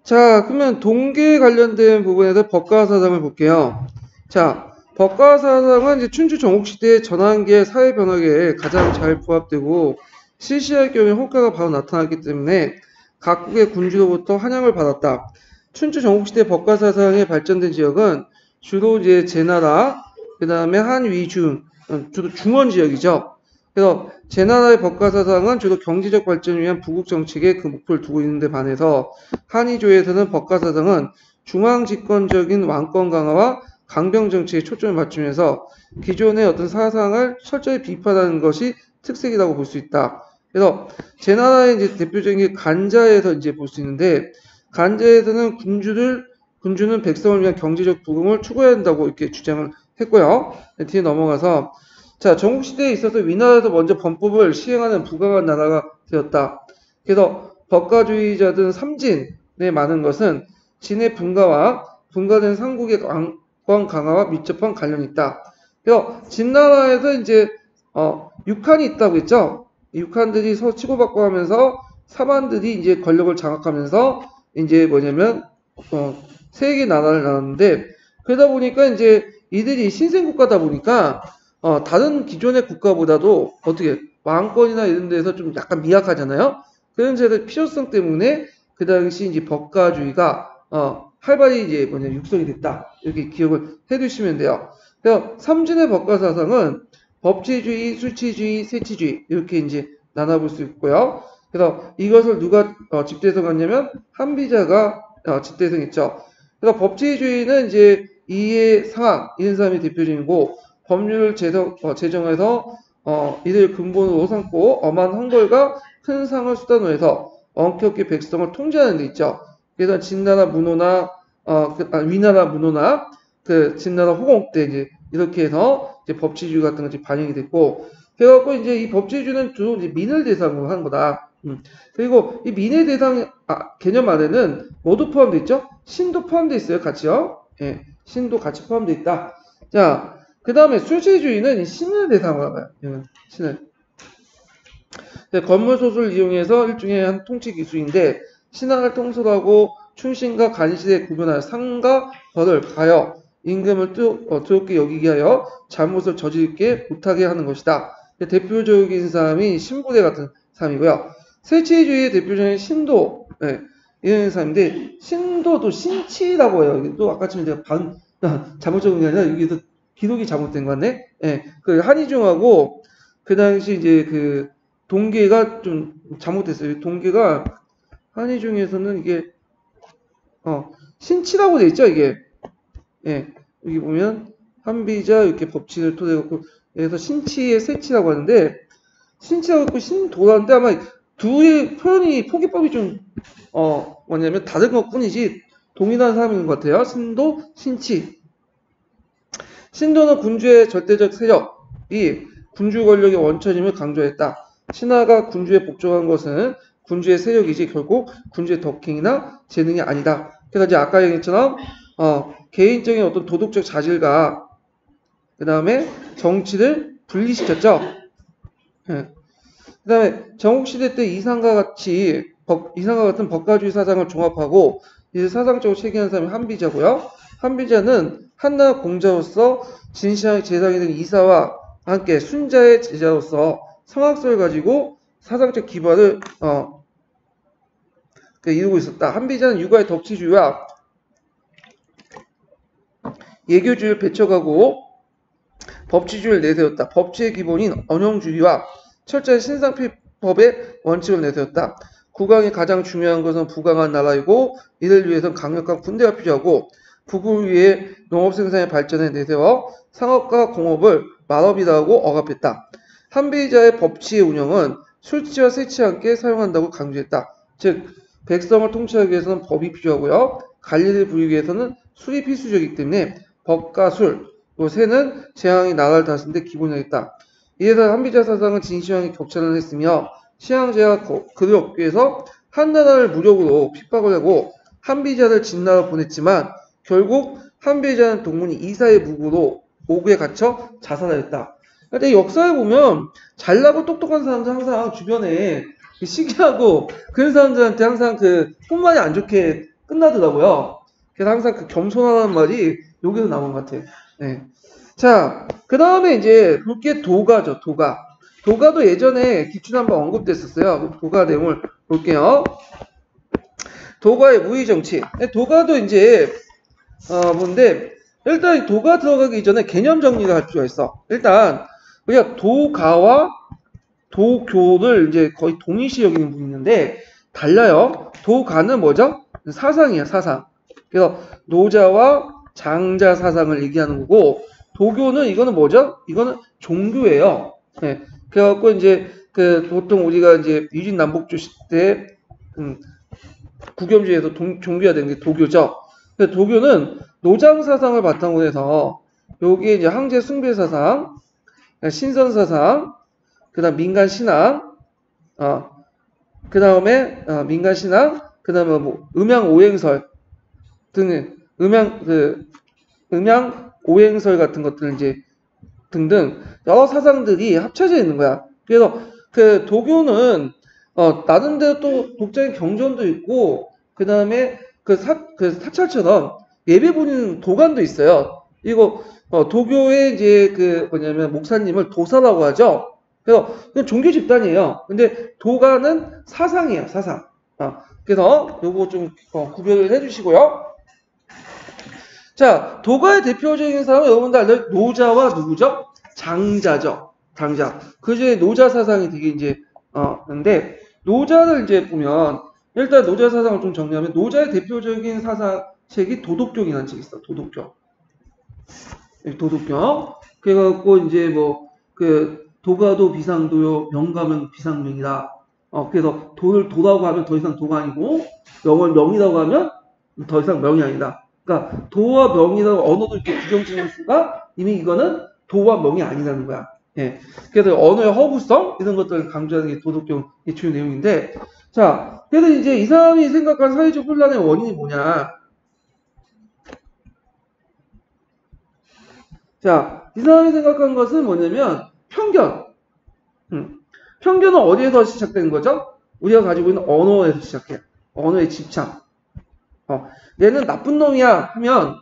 자, 그러면 동계 관련된 부분에서 법가사상을 볼게요. 자, 법가사상은 이제 춘추 전국시대의 전환기의 사회 변화에 가장 잘 부합되고 실시할 경우에 효과가 바로 나타났기 때문에 각국의 군주로부터 환영을 받았다. 춘추 전국시대 법가사상이 발전된 지역은 주로 이제 제나라, 그 다음에 한위중, 주로 중원 지역이죠. 그래서 제나라의 법가사상은 주로 경제적 발전을 위한 부국 정책에 그 목표를 두고 있는데 반해서 한의조에서는 법가사상은 중앙집권적인 왕권 강화와 강병 정책에 초점을 맞추면서 기존의 어떤 사상을 철저히 비판하는 것이 특색이라고 볼 수 있다. 그래서 제나라의 이제 대표적인 게 간자에서 이제 볼 수 있는데 간자에서는 군주는 백성을 위한 경제적 부흥을 추구해야 한다고 이렇게 주장을 했고요. 뒤에 넘어가서 자, 전국시대에 있어서 위나라에서 먼저 범법을 시행하는 부강한 나라가 되었다. 그래서 법가주의자들 삼진에 많은 것은 진의 분가된 삼국의 왕권 강화와 밀접한 관련이 있다. 그래서 진나라에서 이제 육한이 있다고 했죠. 육한들이 서로 치고받고 하면서 사반들이 이제 권력을 장악하면서 이제 뭐냐면 세 개 나라를 나눴는데 그러다 보니까 이제 이들이 신생국가다 보니까 다른 기존의 국가보다도 어떻게 왕권이나 이런 데서 좀 약간 미약하잖아요. 그런 제들 필요성 때문에 그 당시 이제 법가주의가 활발히 이제 육성이 됐다. 이렇게 기억을 해두시면 돼요. 그래서 삼진의 법가사상은 법치주의, 수치주의, 세치주의 이렇게 이제 나눠볼 수 있고요. 그래서 이것을 누가 집대성했냐면 한비자가 집대성했죠. 그래서 법치주의는 이제 이해상학 이런 사람이 대표적이고 법률을 제정해서 이들 근본으로 삼고 엄한 헝벌과 큰 상을 수단으로 해서 엄격히 백성을 통제하는 데 있죠. 그래서 진나라 문호나 위나라 문호나 그 진나라 호공 때 이제 이렇게 해서 이제 법치주의 같은 것이 반영이 됐고 그래갖고 이제 이 법치주의는 주로 이제 민을 대상으로 하는 거다. 그리고 이 민의 대상 개념 안에는 뭐도 포함되어 있죠? 신도 포함되어 있어요, 같이요. 예, 신도 같이 포함되어 있다. 자, 그 다음에 수치주의는 신을 대상으로 해요. 신을. 건물소수를 이용해서 일종의 한 통치 기술인데 신앙을 통솔하고 하고 충신과 간실에 구분하여 상과 벌을 가하여 임금을 두렵게 여기게 하여 잘못을 저지르게 못하게 하는 것이다. 대표적인 사람이 신부대 같은 사람이고요. 세치주의의 대표적인 신도 이런 사람인데 신도도 신치라고 해요. 이게 또 아까처럼 제가 잘못 적은 게 아니라 여기도 기록이 잘못된 것 같네. 그 한의중하고 그 당시 이제 그 동계가 좀 잘못됐어요. 동계가 한의중에서는 이게 신치라고 돼 있죠. 이게 여기 보면 한비자 이렇게 법칙을 토대로 그래서 신치의 세치라고 하는데 신치라고 했고 신도라는데 아마 둘의 표현이 포기법이 좀 뭐냐면 다른 것 뿐이지 동일한 사람인 것 같아요. 신도, 신치. 신도는 군주의 절대적 세력이 군주 권력의 원천임을 강조했다. 신하가 군주에 복종한 것은 군주의 세력이지 결국 군주의 덕행이나 재능이 아니다. 그래서 이제 아까 얘기했처럼 개인적인 어떤 도덕적 자질과 그 다음에 정치를 분리시켰죠. 그 다음에 전국시대 때 이상과 같은 법가주의 사상을 종합하고 이제 사상적으로 체계한 사람이 한비자고요. 한비자는 한나라 공자로서 진시황 제상이 된 이사와 함께 순자의 제자로서 성악설을 가지고 사상적 기반을 이루고 있었다. 한비자는 육아의 덕치주의와 예교주의를 배척하고 법치주의를 내세웠다. 법치의 기본인 언형주의와 철저한 신상필법의 원칙을 내세웠다. 국왕이 가장 중요한 것은 부강한 나라이고 이를 위해서는 강력한 군대가 필요하고 북을 위해 농업생산의 발전에 내세워 상업과 공업을 말업이라고 억압했다. 한비자의 법치의 운영은 술치와 세치와 함께 사용한다고 강조했다. 즉 백성을 통치하기 위해서는 법이 필요하고요. 관리를 부리기 위해서는 술이 필수적이기 때문에 법과 술, 또 세는 재앙이 나라를 다스리는 데 기본이 있다. 이에서 한비자 사상은 진시황이 격찬을 했으며 시황제가 그를 얻기 위해서 한나라를 무력으로 핍박을 하고 한비자를 진나라로 보냈지만 결국 한비자는 동문이 이사의 무고로 옥에 갇혀 자살하였다. 근데 역사에 보면 잘나고 똑똑한 사람들 항상 주변에 시기하고 그런 사람들한테 항상 그 뿐만이 안 좋게 끝나더라고요. 그래서 항상 그 겸손하다는 말이 여기서 나온 것 같아요. 네. 자, 그 다음에 이제 볼게 도가죠, 도가. 도가도 예전에 기출 한번 언급됐었어요. 도가 내용을 볼게요. 도가의 무의정치. 도가도 이제, 뭔데, 일단 도가 들어가기 전에 개념 정리가 할 필요가 있어. 일단, 우리가 도가와 도교를 이제 거의 동일시 여기는 분이 있는데, 달라요. 도가는 뭐죠? 사상이에요, 사상. 그래서 노자와 장자 사상을 얘기하는 거고, 도교는 이거는 뭐죠? 이거는 종교예요. 네. 그래갖고 이제 그 보통 우리가 이제 유진남북조 시대 국염주의에서 종교가 되는 게 도교죠. 도교는 노장 사상을 바탕으로 해서 여기에 이제 황제 숭배 사상, 신선 사상, 그다음 민간 신앙, 그다음에 민간 신앙, 그다음에 뭐 음양 오행설 등 음양 오행설 같은 것들 이제 등등 여러 사상들이 합쳐져 있는 거야. 그래서 그 도교는 나름대로 또 독자의 경전도 있고 그 다음에 그 사찰처럼 예배 부리는 도관도 있어요. 이거 도교의 이제 그 뭐냐면 목사님을 도사라고 하죠. 그래서 그건 종교 집단이에요. 근데 도가는 사상이에요, 사상. 그래서 요거 좀 구별을 해주시고요. 자, 도가의 대표적인 사람은 여러분들 알죠? 노자와 누구죠? 장자죠. 장자. 그 중에 노자 사상이 되게 이제, 근데, 노자를 이제 보면, 일단 노자 사상을 좀 정리하면, 노자의 대표적인 사상책이 도덕경이라는 책이 있어. 도덕경. 도덕경. 그래갖고, 이제 뭐, 도가도 비상도요, 명가면 비상명이다. 그래서 돈을 도라고 하면 더 이상 도가 아니고, 명을 명이라고 하면 더 이상 명이 아니다. 그러니까 도와 명이라고 언어도 이렇게 규정짓는 수가 이미 이거는 도와 명이 아니라는 거야. 예. 그래서 언어의 허구성 이런 것들을 강조하는 게 도덕경 주요 내용인데, 자, 그래서 이제 이 사람이 생각한 사회적 혼란의 원인이 뭐냐? 자, 이 사람이 생각한 것은 뭐냐면 편견. 편견은 어디에서 시작되는 거죠? 우리가 가지고 있는 언어에서 시작해요. 언어의 집착. 얘는 나쁜 놈이야 하면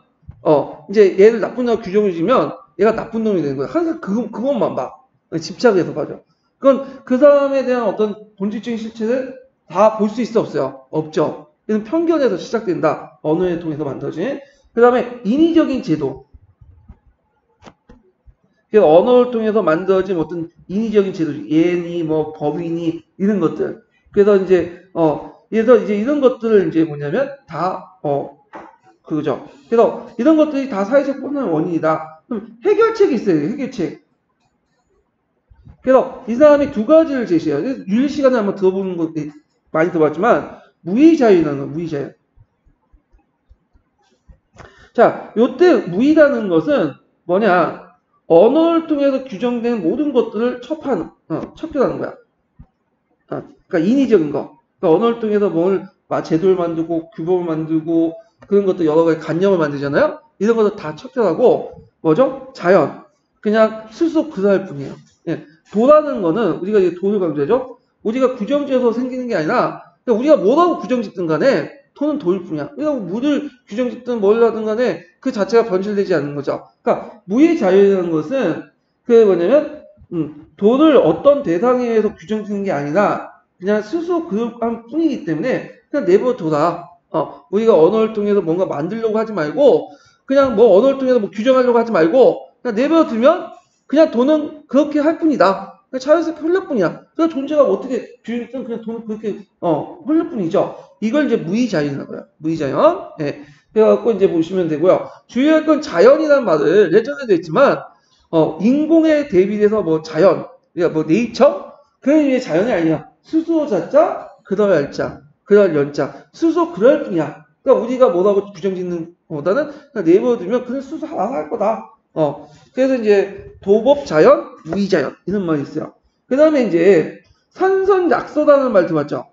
이제 얘를 나쁜 놈 규정을 지면 얘가 나쁜 놈이 되는 거야. 항상 그것만 봐. 집착해서 봐죠. 그건 그 사람에 대한 어떤 본질적인 실체를 다 볼 수 있어 없어요? 없죠. 이는 편견에서 시작된다. 언어를 통해서 만들어진. 그 다음에 인위적인 제도. 언어를 통해서 만들어진 어떤 인위적인 제도, 예니, 뭐 법이니 이런 것들. 그래서 이제 이런 것들을 이제 뭐냐면 그죠. 그래서 이런 것들이 다 사회적 혼란의 원인이다. 그럼 해결책이 있어요. 해결책. 그래서 이 사람이 두 가지를 제시해요. 윤리 시간에 한번 들어보는 거 많이 들어봤지만 무의자유라는 거, 무의자유. 자, 요때 무의라는 것은 뭐냐? 언어를 통해서 규정된 모든 것들을 첩결하는 거야. 그러니까 인위적인 거. 그러니까 언어를 통해서 뭘 제도를 만들고 규범을 만들고 그런 것도 여러 가지 관념을 만들잖아요. 이런 것도 다 척결하고 뭐죠? 자연. 그냥 스스로 그럴 뿐이에요. 예. 도라는 거는 우리가 이제 도를 강조하죠. 우리가 규정지어서 생기는 게 아니라 그러니까 우리가 뭐라고 규정짓든 간에 토는 도일 뿐이야. 그러니까 물을 규정짓든 뭘 하든 간에 그 자체가 변질되지 않는 거죠. 그러니까 무의 자유라는 것은 뭐냐면 도를 어떤 대상에 의해서 규정짓는 게 아니라 그냥 스스로 그한 뿐이기 때문에 그냥 내버려둬라. 우리가 언어를 통해서 뭔가 만들려고 하지 말고 그냥 뭐 언어를 통해서 뭐 규정하려고 하지 말고 그냥 내버려두면 그냥 돈은 그렇게 할 뿐이다. 그냥 자연스럽게 흘릴 뿐이야. 그 존재가 어떻게 규정했든 그냥 돈은 그렇게 흘릴 뿐이죠. 이걸 이제 무의자연이라고 해요. 무의자연. 예. 그래갖고 이제 보시면 되고요. 주의할 건 자연이라는 말을 예전에도 했지만 인공에 대비해서 뭐 자연, 그러니까 뭐 네이처 그게 이제 자연이 아니야. 스스로 자자, 그다음에 알자, 그다음에 연자. 스스로 그럴 뿐이야. 그러니까 우리가 뭐라고 규정짓는 것보다는 그냥 내버려두면 그냥 스스로 알아서 할 거다. 그래서 이제 도법 자연, 무의자연 이런 말이 있어요. 그 다음에 이제 산선약소라는 말 들어봤죠?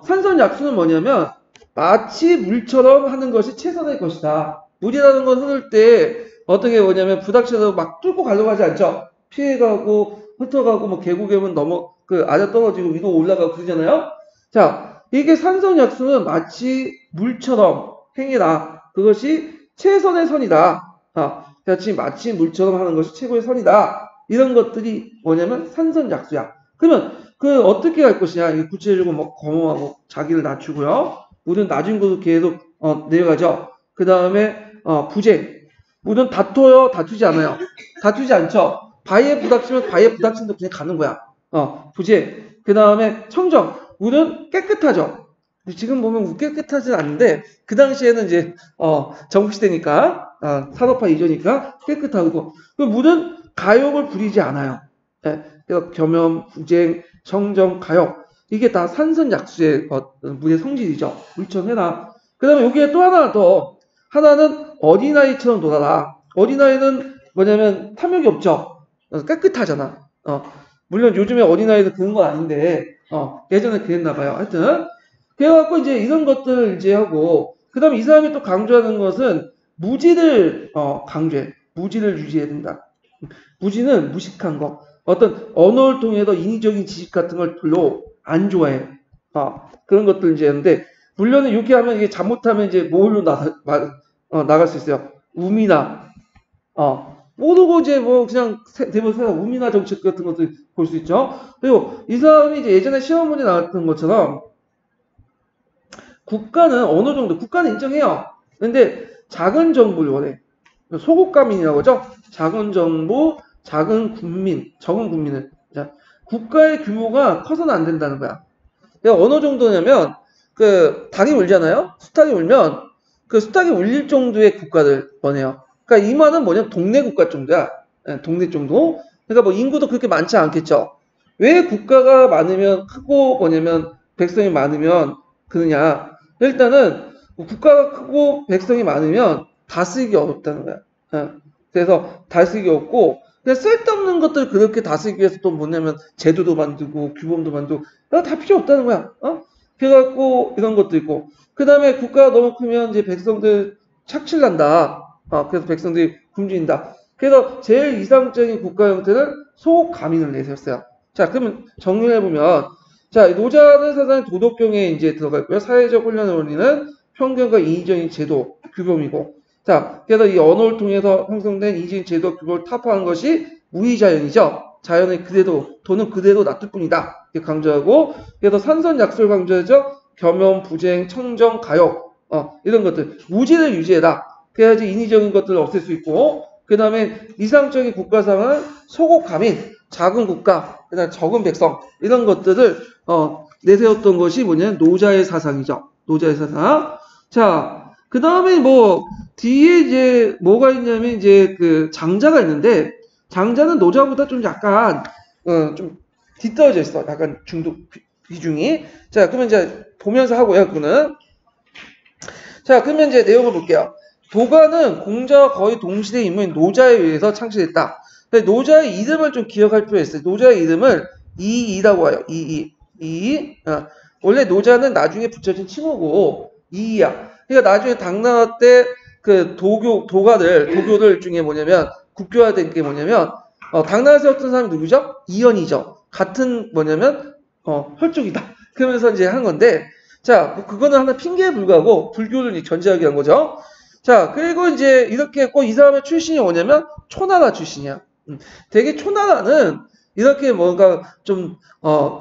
산선약수는 뭐냐면 마치 물처럼 하는 것이 최선의 것이다. 물이라는 건 흐를 때 어떻게 뭐냐면 부닥쳐서 막 뚫고 가려고 하지 않죠? 피해가고 흩어가고 뭐 계곡에면 아래 떨어지고 위로 올라가고 그러잖아요. 자, 이게 산선약수는 마치 물처럼 행해라. 그것이 최선의 선이다. 그렇지 마치 물처럼 하는 것이 최고의 선이다. 이런 것들이 뭐냐면 산선약수야. 그러면 그 어떻게 할 것이냐? 이 구체적으로 뭐 거모하고 자기를 낮추고요. 물은 낮은 곳으로 계속 내려가죠. 그 다음에 부재. 물은 다퉈요? 다투지 않아요? 다투지 않죠. 바위에 부닥치면 바위에 부닥친 데 그냥 가는 거야. 부재. 그 다음에 청정. 물은 깨끗하죠. 지금 보면 깨끗하진 않은데 그 당시에는 이제 전국시대니까 산업화 이전이니까 깨끗하고 그 물은 가욕을 부리지 않아요. 예, 그래서 겸염, 부쟁, 청정, 가욕 이게 다 산선약수의 물의 성질이죠. 물처럼 해라. 그 다음에 여기에 또 하나 더 하나는 어린아이처럼 놀아라. 어린아이는 뭐냐면 탐욕이 없죠. 깨끗하잖아. 물론 요즘에 어린아이도 그런 건 아닌데 예전에 그랬나 봐요. 하여튼 그래갖고 이제 이런 것들을 이제 하고 그 다음에 이 사람이 또 강조하는 것은 무지를 강조해. 무지를 유지해야 된다. 무지는 무식한 거. 어떤 언어를 통해서 인위적인 지식 같은 걸 별로 안 좋아해. 그런 것들 이제 하는데 물론 이렇게 하면 이게 잘못하면 이제 뭘로 나갈 수 있어요. 우미나 모르고 이제 뭐 그냥 대부분 우미나 정책 같은 것들 볼 수 있죠. 그리고 이 사람이 이제 예전에 시험 문제 나왔던 것처럼 국가는 어느 정도 국가는 인정해요. 근데 작은 정부를 원해. 소국가민이라고 하죠. 작은 정부, 작은 국민, 적은 국민을. 자, 국가의 규모가 커서는 안 된다는 거야. 그러니까 어느 정도냐면 그 닭이 울잖아요. 수탉이 울면 그 수탉이 울릴 정도의 국가를 원해요. 그러니까 이 말은 뭐냐면 동네 국가 정도야. 동네 정도. 그러니까 뭐 인구도 그렇게 많지 않겠죠. 왜 국가가 많으면 크고 뭐냐면 백성이 많으면 그러냐. 일단은 국가가 크고 백성이 많으면 다스리기 어렵다는 거야. 그래서 다스리기 어렵고 그냥 쓸데없는 것들 그렇게 다스리기 위해서 또 뭐냐면 제도도 만들고 규범도 만들고 다 필요 없다는 거야. 그래갖고 이런 것도 있고 그 다음에 국가가 너무 크면 이제 백성들 착취난다. 그래서 백성들이 굶주린다. 그래서 제일 이상적인 국가 형태는 소가민을 내세웠어요. 자, 그러면 정리를 해보면 자, 노자는 사상의 도덕경에 이제 들어가 있고요. 사회적 훈련의 원리는 편견과 인위적인 제도, 규범이고. 자, 그래서 이 언어를 통해서 형성된 인위적인 제도, 규범을 타파하는 것이 무의자연이죠. 자연의 그대로, 도는 그대로 놔둘 뿐이다. 이렇게 강조하고, 그래서 산선약수를 강조하죠. 겸염, 부쟁, 청정, 가욕, 이런 것들. 무지를 유지해라. 그래야지 인위적인 것들을 없앨 수 있고, 그 다음에 이상적인 국가상은 소국가민, 작은 국가, 그다음 적은 백성 이런 것들을 내세웠던 것이 뭐냐면 노자의 사상이죠. 노자의 사상. 자, 그 다음에 뭐 뒤에 이제 뭐가 있냐면 이제 그 장자가 있는데 장자는 노자보다 좀 약간 좀 뒤떨어져 있어. 약간 중독 비중이. 자, 그러면 이제 보면서 하고요. 그거는. 자, 그러면 이제 내용을 볼게요. 도가는 공자와 거의 동시대 인물인 노자에 의해서 창시됐다. 노자의 이름을 좀 기억할 필요가 있어요. 노자의 이름을 이이라고 해요. 이이. 원래 노자는 나중에 붙여진 칭호고 이이야. 그러니까 나중에 당나라 때 그 도교를 중에 뭐냐면 국교화된 게 뭐냐면 당나라 세웠던 사람이 누구죠? 이연이죠. 같은 뭐냐면 혈족이다. 그러면서 이제 한 건데 자, 뭐 그거는 하나 핑계에 불과하고 불교를 견제하게 한 거죠. 자, 그리고 이제 이렇게 했고 이 사람의 출신이 뭐냐면 초나라 출신이야. 되게 초나라는 이렇게 뭔가 좀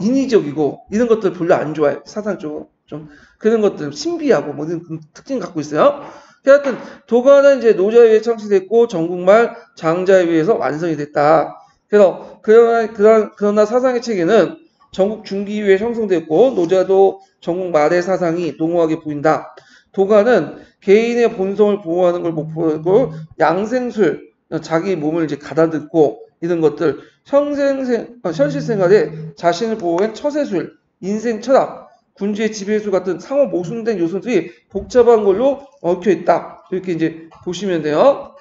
인위적이고 이런 것들 별로 안 좋아해. 사상적으로 좀 그런 것들 신비하고 뭐 이런 특징 갖고 있어요. 하여튼 도가는 이제 노자에 의해 창시됐고 전국말 장자에 의해서 완성이 됐다. 그래서 그러나 사상의 체계는 전국 중기 이후에 형성됐고 노자도 전국 말의 사상이 농후하게 보인다. 도가는 개인의 본성을 보호하는 걸 목표로 양생술 자기 몸을 이제 가다듬고 이런 것들 현실 생활에 자신을 보호한 처세술, 인생 철학, 군주의 지배술 같은 상호 모순된 요소들이 복잡한 걸로 얽혀 있다. 이렇게 이제 보시면 돼요.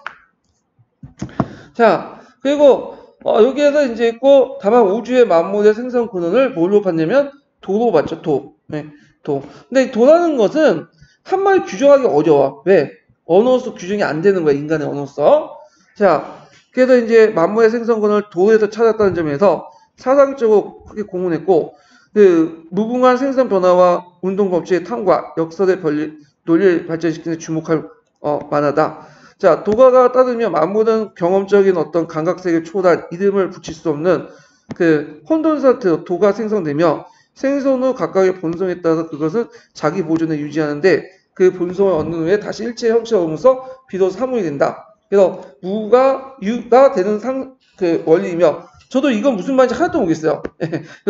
자, 그리고 여기에서 이제 있고 다만 우주의 만물의 생성 근원을 뭘로 봤냐면 도로 봤죠. 도. 네, 도. 근데 도라는 것은 한마디 규정하기 어려워. 왜? 언어로서 규정이 안 되는 거야. 인간의 언어로서. 자, 그래서 이제 만물의 생성 근원을 도에서 찾았다는 점에서 사상적으로 크게 공헌했고 그 무궁한 생산 변화와 운동 법칙의 탐과 역설의 논리를 발전시키는 주목할 만하다. 자, 도가가 따르면 만물은 경험적인 어떤 감각 세계를 초월한 이름을 붙일 수 없는 그 혼돈 상태로 도가 생성되며 생성 후 각각의 본성에 따라서 그것은 자기 보존에 유지하는데 그 본성을 얻는 후에 다시 일체의 형체를 얻으면서 비로소 사물이 된다. 그래서 무가 유가 되는 그 원리이며 저도 이건 무슨 말인지 하나도 모르겠어요.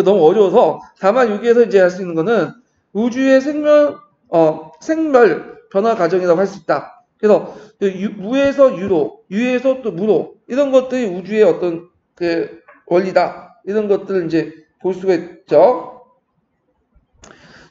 너무 어려워서 다만 여기에서 이제 할 수 있는 거는 우주의 생멸 변화 과정이라고 할 수 있다. 그래서 무에서 유로, 유에서 또 무로 이런 것들이 우주의 어떤 그 원리다. 이런 것들을 이제 볼 수가 있죠.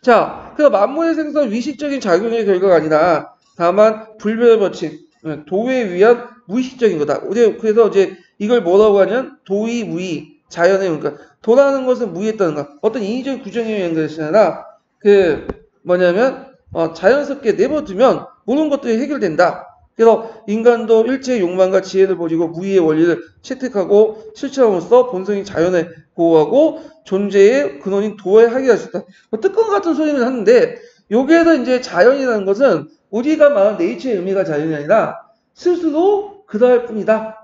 자, 그래서 만물의 생성 위식적인 작용의 결과가 아니라 다만 불변의 법칙, 도에 의한 무의식적인 거다. 그래서 이제 이걸 뭐라고 하냐면 도의 무의, 자연의 그러니까 도라는 것은 무의했다는 거. 어떤 인위적 규정에 의한 것이 아니라 그 뭐냐면 자연스럽게 내버두면 모든 것들이 해결된다. 그래서 인간도 일체의 욕망과 지혜를 버리고 무의의 원리를 채택하고 실천함으로써 본성인 자연을 보호하고 존재의 근원인 도에 하게 수 있다. 뜨거운 같은 소리를 하는데 여기에서 이제 자연이라는 것은 우리가 말하는 네이처의 의미가 자연이 아니라 스스로 그러할 뿐이다.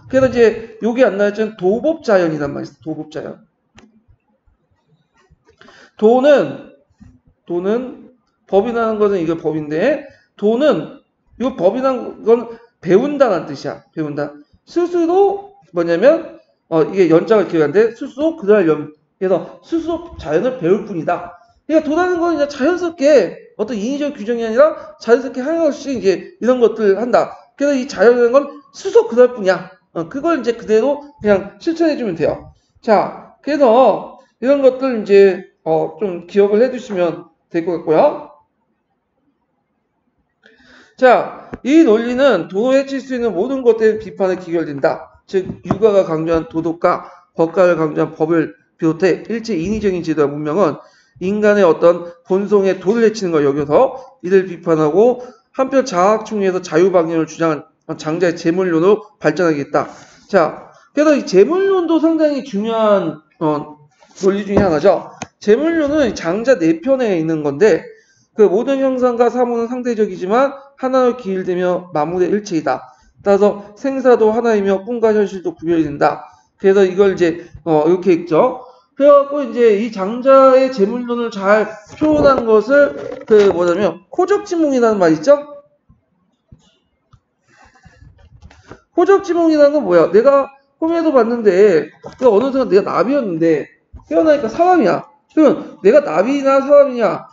그래서 이제 여기 안 나왔지만 도법자연이란 말이 있어요. 도법자연. 도는 법이라는 것은 이게 법인데 도는 이거 법이라는 건 배운다는 뜻이야. 배운다. 스스로 뭐냐면 이게 연자가 기억하는데 스스로 그러할 그래서 스스로 자연을 배울 뿐이다. 그러니까 도라는 건 그냥 자연스럽게 어떤 인위적 규정이 아니라 자연스럽게 하나씩 이제 이런 것들을 한다. 그래서 이 자연이라는 건 스스로 그럴 뿐이야. 그걸 이제 그대로 그냥 실천해주면 돼요. 자, 그래서 이런 것들 이제 좀 기억을 해주시면 될 것 같고요. 자, 이 논리는 도로 해칠 수 있는 모든 것들의 비판에 기결된다. 즉, 유가가 강조한 도덕과 법가를 강조한 법을 비롯해 일체 인위적인 제도와 문명은 인간의 어떤 본성에 도를 해치는 걸 여겨서 이를 비판하고 한편 자학충에서 자유방임을 주장한 장자의 재물론으로 발전하겠다. 자, 그래서 이 재물론도 상당히 중요한 논리 중에 하나죠. 재물론은 장자 4편에 있는 건데 그 모든 형상과 사물은 상대적이지만 하나로 기일되며 만물의 일체이다. 따라서 생사도 하나이며 꿈과 현실도 구별이 된다. 그래서 이걸 이제 이렇게 읽죠. 그래갖고 이제 이 장자의 재물론을 잘 표현한 것을 그 뭐냐면 호적지몽이라는 말 있죠? 호적지몽이라는 건 뭐야? 내가 꿈에도 봤는데 어느 순간 내가 나비였는데 깨어나니까 사람이야. 그러면 내가 나비나 사람이냐?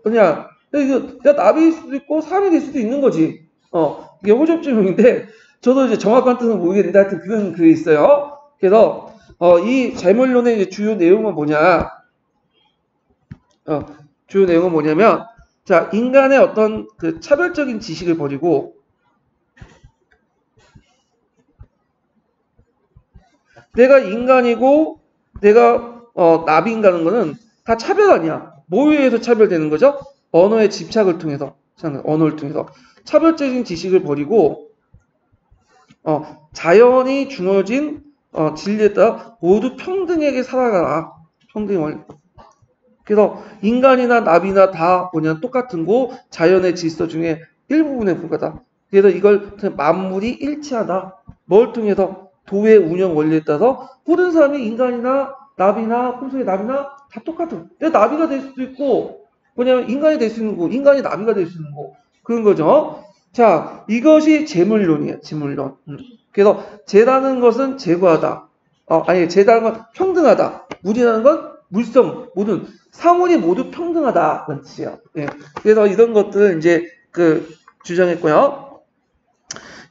그냥 내가 나비일 수도 있고 사람이 될 수도 있는 거지. 이게 호적지몽인데 저도 이제 정확한 뜻은 모르겠는데 하여튼 그런 글이 있어요. 그래서 이 재물론의 이제 주요 내용은 뭐냐? 주요 내용은 뭐냐면 자, 인간의 어떤 그 차별적인 지식을 버리고 내가 인간이고 내가 나비인가는 거는 다 차별 아니야. 뭐에 의해서 차별되는 거죠? 언어의 집착을 통해서. 언어를 통해서. 차별적인 지식을 버리고 자연이 주어진 진리에 따라 모두 평등하게 살아가라. 평등의 원리. 그래서 인간이나 나비나 다 뭐냐 똑같은 거 자연의 질서 중에 일부분에 불과하다. 그래서 이걸 만물이 일치하다. 뭘 통해서? 도의 운영 원리에 따라서 모든 사람이 인간이나 나비나 꿈속의 나비나 다 똑같은. 내가 나비가 될 수도 있고 뭐냐면 인간이 될 수 있는 거, 인간이 나비가 될 수 있는 거 그런 거죠. 자, 이것이 재물론이에요. 재물론. 그래서 재라는 것은 제거하다. 재라는 건 평등하다. 물이라는 건 물성, 모든 사물이 모두 평등하다는 뜻이에요. 예. 그래서 이런 것들을 이제 주장했고요.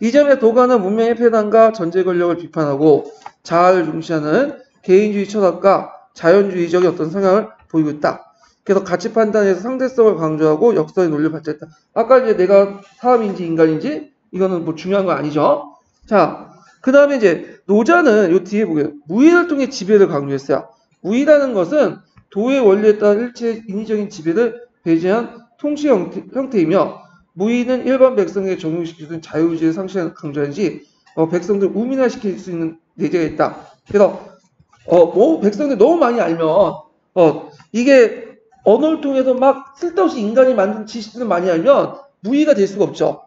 이 점에 도가는 문명의 폐단과 전제 권력을 비판하고 자아를 중시하는 개인주의 철학과 자연주의적인 어떤 성향을 보이고 있다. 그래서 가치 판단에서 상대성을 강조하고 역사의 논리를 발전했다. 아까 이제 내가 사람인지 인간인지 이거는 뭐 중요한 건 아니죠. 자, 그 다음에 이제 노자는 요 뒤에 보게요. 무의를 통해 지배를 강조했어요. 무의라는 것은 도의 원리에 따라 일체 인위적인 지배를 배제한 통치 형태이며 무의는 일반 백성에게 적용시키는 자유의지의 상실을 강조하는지 백성들 우민화시킬 수 있는 내재가 있다. 그래서 백성들 너무 많이 알면 이게 언어를 통해서 막 쓸데없이 인간이 만든 지식들을 많이 알면 무의가 될 수가 없죠.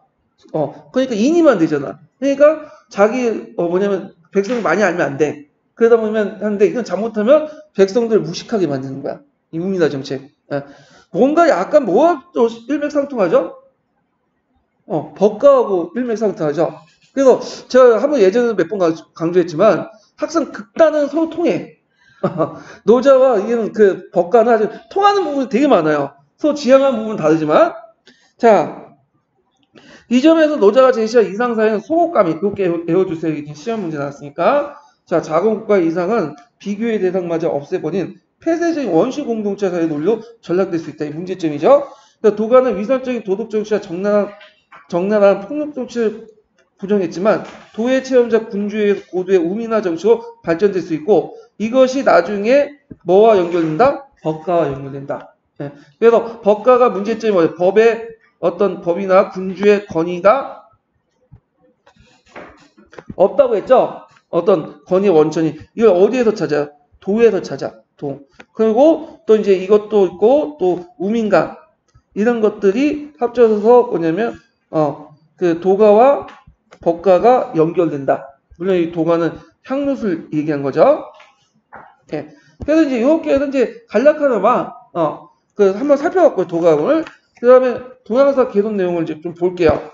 그러니까 인이만 되잖아. 그러니까 자기 뭐냐면 백성을 많이 알면 안 돼. 그러다 보면 하는데 이건 잘못하면 백성들을 무식하게 만드는 거야. 이 우미나 정책. 예. 뭔가 약간 뭐가 또 일맥상통하죠? 법과하고 일맥상통하죠. 그래서 제가 한번 예전에 몇 번 강조했지만 항상 극단은 서로 통해. 노자와 이는 그 법과는 아주 통하는 부분이 되게 많아요. 서로 지향하는 부분은 다르지만 자, 이 점에서 노자가 제시한 이상사회는 소곡감이 그렇게 외워주세요. 이게 시험 문제 나왔으니까. 자, 작은 국가의 이상은 비교의 대상마저 없애버린 폐쇄적인 원시 공동체 사회의 논리로 전락될 수 있다. 이 문제점이죠. 그러니까 도가는 위선적인 도덕 정치와 적나라한 폭력 정치를 부정했지만 도의 체험자 군주의 고도의 우민화 정치로 발전될 수 있고 이것이 나중에 뭐와 연결된다? 법과와 연결된다. 예. 그래서 법과가 문제점이 뭐예요? 법의 어떤 법이나 군주의 권위가 없다고 했죠? 어떤 권위의 원천이 이걸 어디에서 찾아요? 도에서 찾아. 도. 그리고 또 이제 이것도 있고 또 우민감 이런 것들이 합쳐져서 뭐냐면 그 도가와 법가가 연결된다. 물론 이 도가는 향로술 얘기한 거죠. 예. 그래서 이제 이렇게 해서 이제 간략하나마 그 한번 살펴봤고요. 도가를. 그 다음에 동양사 개론 내용을 이제 좀 볼게요.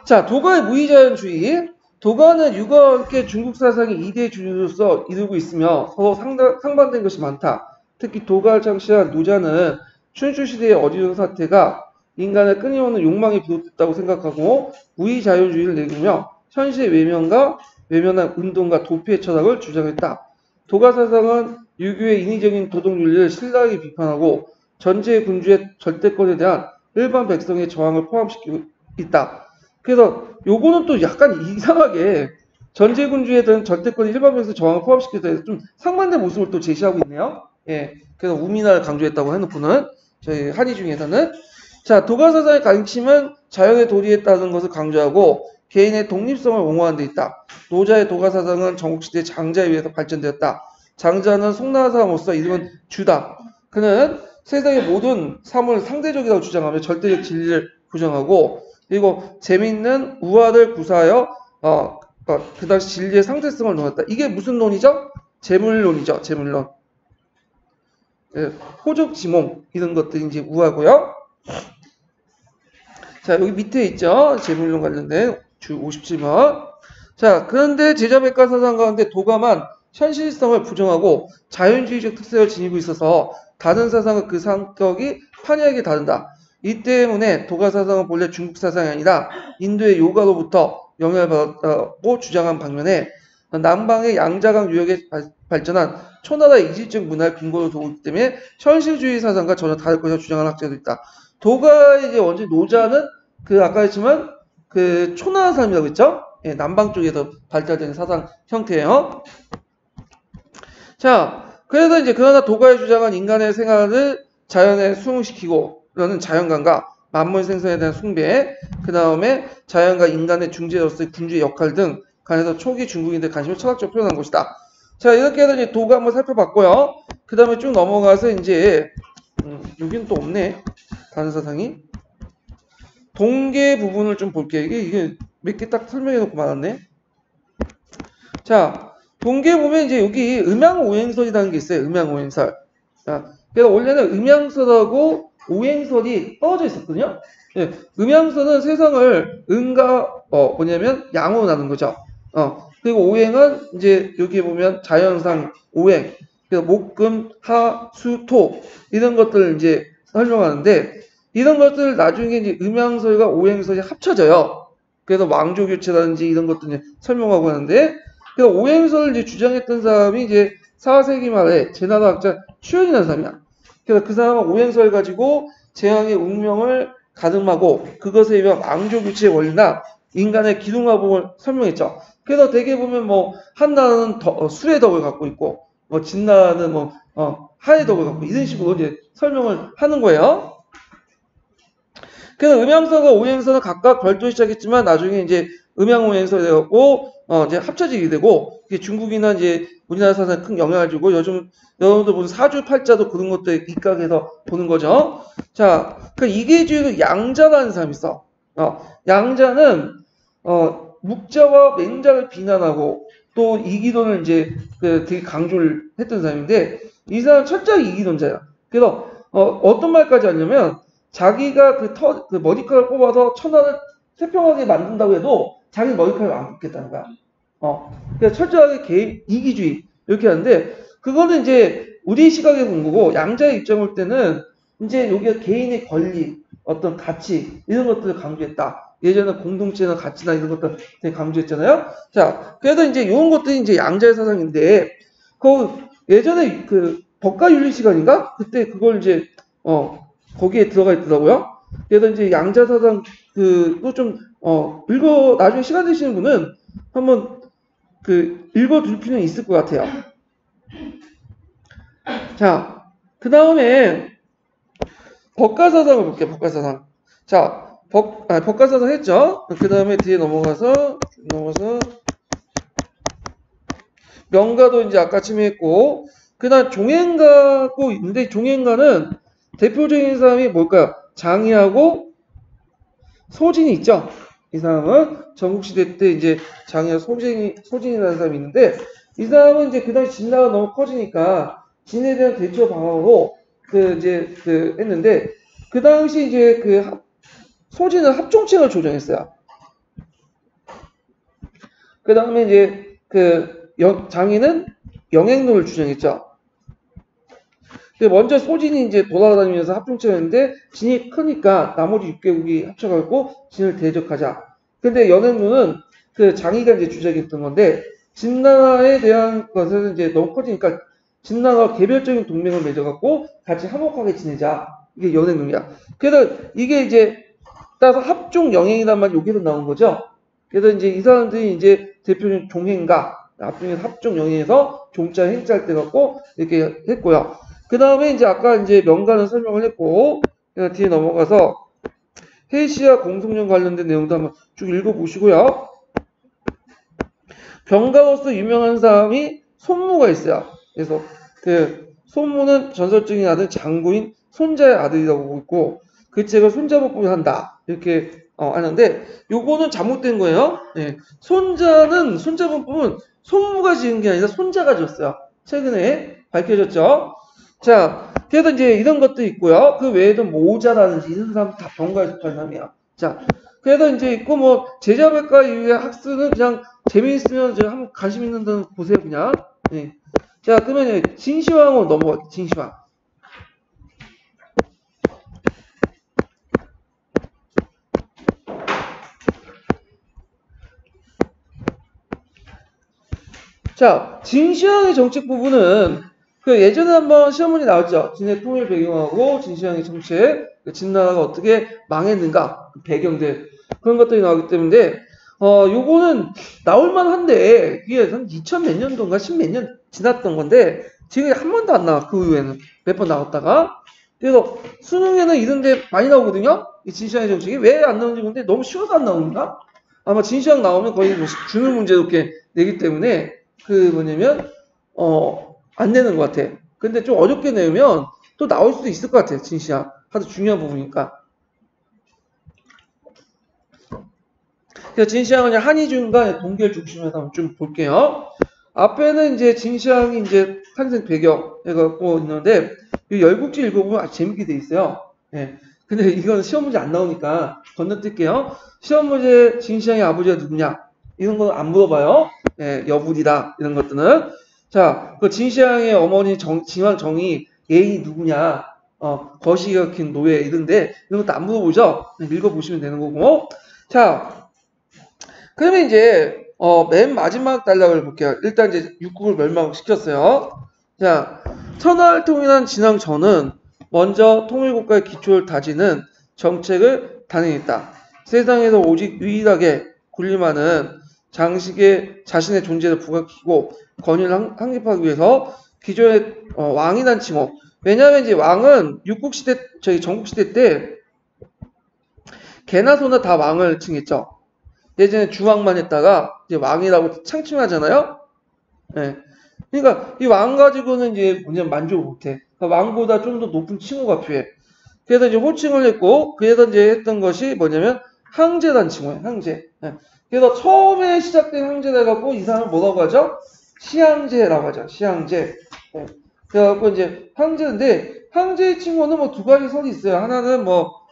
자, 도가의 무의자연주의. 도가는 육아와 함께 중국 사상의 2대 주류로서 이루고 있으며 서로 상반된 것이 많다. 특히 도가를 창시한 노자는 춘추 시대의 어려운 사태가 인간의 끊임없는 욕망이 비롯됐다고 생각하고 무의자연주의를 내리며 현실의 외면한 운동과 도피의 철학을 주장했다. 도가 사상은 유교의 인위적인 도덕윤리를 신랄하게 비판하고 전제 군주의 절대권에 대한 일반 백성의 저항을 포함시키고 있다. 그래서 요거는 또 약간 이상하게 전제군주에 대한 절대권이 일반 백성의 저항을 포함시키다 해서 좀 상반된 모습을 또 제시하고 있네요. 예. 그래서 우민화를 강조했다고 해놓고는 저희 한의 중에서는 자, 도가 사상의 가르침은 자연의 도리에 따른 것을 강조하고 개인의 독립성을 옹호하는 데 있다. 노자의 도가 사상은 전국시대 장자에 의해서 발전되었다. 장자는 송나라 사람으로서 이름은 주다. 그는 세상의 모든 사물을 상대적이라고 주장하며 절대적 진리를 부정하고 그리고 재미있는 우화를 구사하여 그 당시 진리의 상대성을 논했다. 이게 무슨 논이죠? 재물론이죠. 재물론. 호족지몽 이런 것들이 이제 우화고요. 자, 여기 밑에 있죠. 재물론 관련된 주 57번. 자, 그런데 제자백과 사상 가운데 도가만 현실성을 부정하고 자연주의적 특색을 지니고 있어서 다른 사상은 그 성격이 판이하게 다른다. 이 때문에 도가 사상은 본래 중국 사상이 아니라 인도의 요가로부터 영향을 받았다고 주장한 반면에 남방의 양자강 유역에 발전한 초나라의 이질적 문화를 근거로 두고 있기 때문에 현실주의 사상과 전혀 다를 것이라고 주장하는 학자도 있다. 도가의 이제 원래 노자는 그 아까 했지만 그 초나라 사람이라고 했죠? 예, 남방 쪽에서 발달된 사상 형태예요. 자, 그래서 이제 그러나 도가의 주장은 인간의 생활을 자연에 수용시키고 그러는 자연관과 만물 생선에 대한 숭배, 그 다음에 자연과 인간의 중재로서의 군주의 역할 등 간에서 초기 중국인들 관심을 철학적으로 표현한 것이다. 자, 이렇게 해서 이제 도가 한번 살펴봤고요. 그 다음에 쭉 넘어가서 이제 여기는 또 없네. 다른 사상이. 동계 부분을 좀 볼게요. 이게 몇 개 딱 설명해 놓고 말았네. 자, 동계 보면 이제 여기 음양오행설이라는 게 있어요. 음양오행설. 자, 그래서 원래는 음양설하고 오행설이 떨어져 있었거든요. 예, 음양설은 세상을 음과 뭐냐면 양으로 나눈 거죠. 그리고 오행은 이제 여기 보면 자연상 오행, 그래서 목금, 하, 수, 토 이런 것들을 이제 설명하는데 이런 것들 나중에 이제 음양설과 오행설이 합쳐져요. 그래서 왕조교체라든지 이런 것들 설명하고 하는데 그래서 오행설을 이제 주장했던 사람이 이제 4세기 말에 제나라 학자 추연이라는 사람이야. 그래서 그 사람은 오행설 가지고 재앙의 운명을 가늠하고 그것에 의한 왕조교체의 원리나 인간의 기둥화복을 설명했죠. 그래서 대개 보면 뭐 한나라는 수의 덕을 갖고 있고 뭐 진나라는 뭐 하의 덕을 갖고 이런 식으로 이제 설명을 하는 거예요. 그래서 음양서가 오행서는 각각 별도로 시작했지만 나중에 이제 음양오행서 되었고 이제 합쳐지게 되고 이게 중국이나 이제 우리나라 사상에 큰 영향을 주고 요즘 여러분들 무슨 사주팔자도 그런 것도 입각해서 보는 거죠. 자, 그 이계주의로 양자라는 사람이 있어. 양자는 묵자와 맹자를 비난하고 또 이기론을 이제 되게 강조를 했던 사람인데 이 사람 철저히 이기론자야. 그래서 어떤 말까지 하냐면 자기가 그 머리카락을 뽑아서 천하를 태평하게 만든다고 해도 자기 머리카락을 안 뽑겠다는 거야. 그래서 철저하게 이기주의 이렇게 하는데 그거는 이제 우리 시각에 본 거고 양자의 입장을 볼 때는 이제 여기가 개인의 권리, 어떤 가치 이런 것들을 강조했다. 예전에 공동체나 가치나 이런 것들 되게 강조했잖아요. 자, 그래도 이제 이런 것들이 이제 양자의 사상인데 그 예전에 그 법가윤리 시간인가 그때 그걸 이제 거기에 들어가 있더라고요. 그래서 이제 양자 사상 그도 좀 나중에 시간 되시는 분은 한번 읽어둘 필요는 있을 것 같아요. 자, 그 다음에 법가사상을 볼게요. 법가사상. 자, 법가사상 했죠. 그 다음에 뒤에 넘어가서 명가도 이제 아까 침해했고 그 다음 종행가고 있는데 종행가는 대표적인 사람이 뭘까요? 장이하고 소진이 있죠. 이 사람은 전국시대 때 이제 장이하고 소진이라는 사람이 있는데 이 사람은 이제 그 당시 진나가 너무 커지니까 진에 대한 대처 방법으로 했는데 그 당시 이제 소진은 합종책을 조정했어요. 그 다음에 이제 장이는 영행론을 주장했죠. 먼저 소진이 이제 돌아다니면서 합종책을 했는데 진이 크니까 나머지 6개국이 합쳐가지고 진을 대적하자. 근데 영행론은 장이가 이제 주장했던 건데 진나라에 대한 것은 이제 너무 커지니까 진나라와 개별적인 동맹을 맺어갖고 같이 화목하게 지내자. 이게 영행론이야. 그래서 이게 이제 따라서 합종 영행이란 말이 여기서 나온 거죠. 그래서 이제 이 사람들이 이제 대표적인 종행가, 합종 영행에서 종자 행자를 때 갖고 이렇게 했고요. 그 다음에 이제 아까 이제 명가는 설명을 했고, 뒤에 넘어가서 해시와 공성령 관련된 내용도 한번 쭉 읽어보시고요. 병가로서 유명한 사람이 손무가 있어요. 그래서 손무는 전설적인 아들 장구인 손자의 아들이라고 보고 있고, 그 책을 손자복음을 한다. 이렇게 하는데, 요거는 잘못된 거예요. 네. 손자복음은 손무가 지은 게 아니라 손자가 지었어요. 최근에 밝혀졌죠. 자, 그래서 이제 이런 것도 있고요. 그 외에도 모자라든지 이런 사람 다 병가에 속한 사람이야. 자, 그래서 이제 있고 제자백과 이후의 학습은 그냥 재미있으면 한번 관심 있는 데는 보세요, 그냥. 네. 자, 그러면 진시황으로 넘어갈게요. 진시황. 자, 진시황의 정책 부분은 예전에 한번 시험 문제 나왔죠. 진의 통일 배경하고 진시황의 정책, 진나라가 어떻게 망했는가, 배경들 그런 것들이 나오기 때문에 요거는 나올만 한데 이게 한 2000 몇 년도인가 10 몇 년 지났던 건데 지금 한 번도 안 나와. 그 이후에는 몇 번 나왔다가 그래서 수능에는 이런데 많이 나오거든요. 이 진시황의 정책이 왜 안 나오는지 모르는데 너무 쉬워서 안 나오는가? 아마 진시황 나오면 거의 주는 문제도 이렇게 내기 때문에 안 내는 것 같아. 근데 좀 어렵게 내면 또 나올 수도 있을 것 같아. 진시황. 아주 중요한 부분이니까. 그래서 진시황은 이제 한의중과 동계를 중심으로 한번 좀 볼게요. 앞에는 이제 진시황이 이제 탄생 배경 해갖고 있는데, 이 열국지 읽어보면 아주 재밌게 돼 있어요. 예. 근데 이건 시험 문제 안 나오니까 건너뛸게요. 시험 문제 진시황의 아버지가 누구냐? 이런 건 안 물어봐요. 예, 여부리다. 이런 것들은. 자, 그 진시황의 어머니 진황정이 예인이 누구냐? 거시기가 킨 노예 이런데 이런 것도 안 물어보죠. 읽어보시면 되는 거고. 자, 그러면 이제 맨 마지막 단락을 볼게요. 일단 이제 육국을 멸망시켰어요. 자, 천하를 통일한 진황전은 먼저 통일국가의 기초를 다지는 정책을 단행했다. 세상에서 오직 유일하게 군림하는 장식에 자신의 존재를 부각시키고 권위를 확립하기 위해서 기존의 왕이란 칭호. 왜냐하면 이제 왕은 전국시대 때 개나 소나 다 왕을 칭했죠. 예전에 주왕만 했다가 이제 왕이라고 창칭하잖아요. 예. 그러니까 이 왕 가지고는 이제 그냥 만족을 못해. 그러니까 왕보다 좀 더 높은 칭호가 필요해. 그래서 이제 호칭을 했고, 그래서 이제 했던 것이 뭐냐면 항제란 칭호예요. 항제. 예. 그래서 처음에 시작된 항제를 해갖고 이 사람을 뭐라고 하죠? 시항제라고 하죠. 시항제. 예. 그래갖고 이제 항제인데 항제의 칭호는 뭐 두 가지 설이 있어요. 하나는 뭐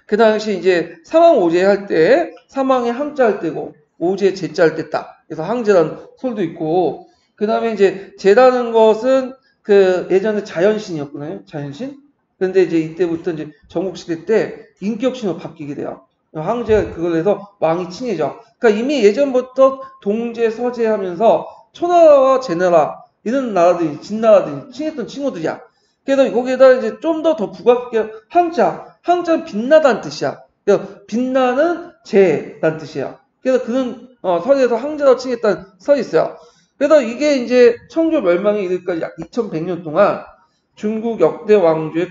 그 당시 이제 사망 오제 할 때 사망에 항자 할 때고 오제 제자 할 때다. 그래서 항제라는 설도 있고 그 다음에 이제 제라는 것은 그 예전에 자연신이었거든요. 자연신. 근데 이제 이때부터 이제 전국시대 때 인격신으로 바뀌게 돼요. 황제가 그걸 해서 왕이 칭해져. 그러니까 이미 예전부터 동제, 서제 하면서 초나라와 제나라 이런 나라들이 진나라들이 칭했던 칭호들이야. 그래서 거기에다 이제 좀 더 부각해 항자. 항자는 빛나다는 뜻이야. 그래서 빛나는 제라는 뜻이야. 그래서 그는 설에서 항자로 칭했다는 설이 있어요. 그래서 이게 이제 청조 멸망에 이르기까지 약 2100년 동안 중국 역대 왕조의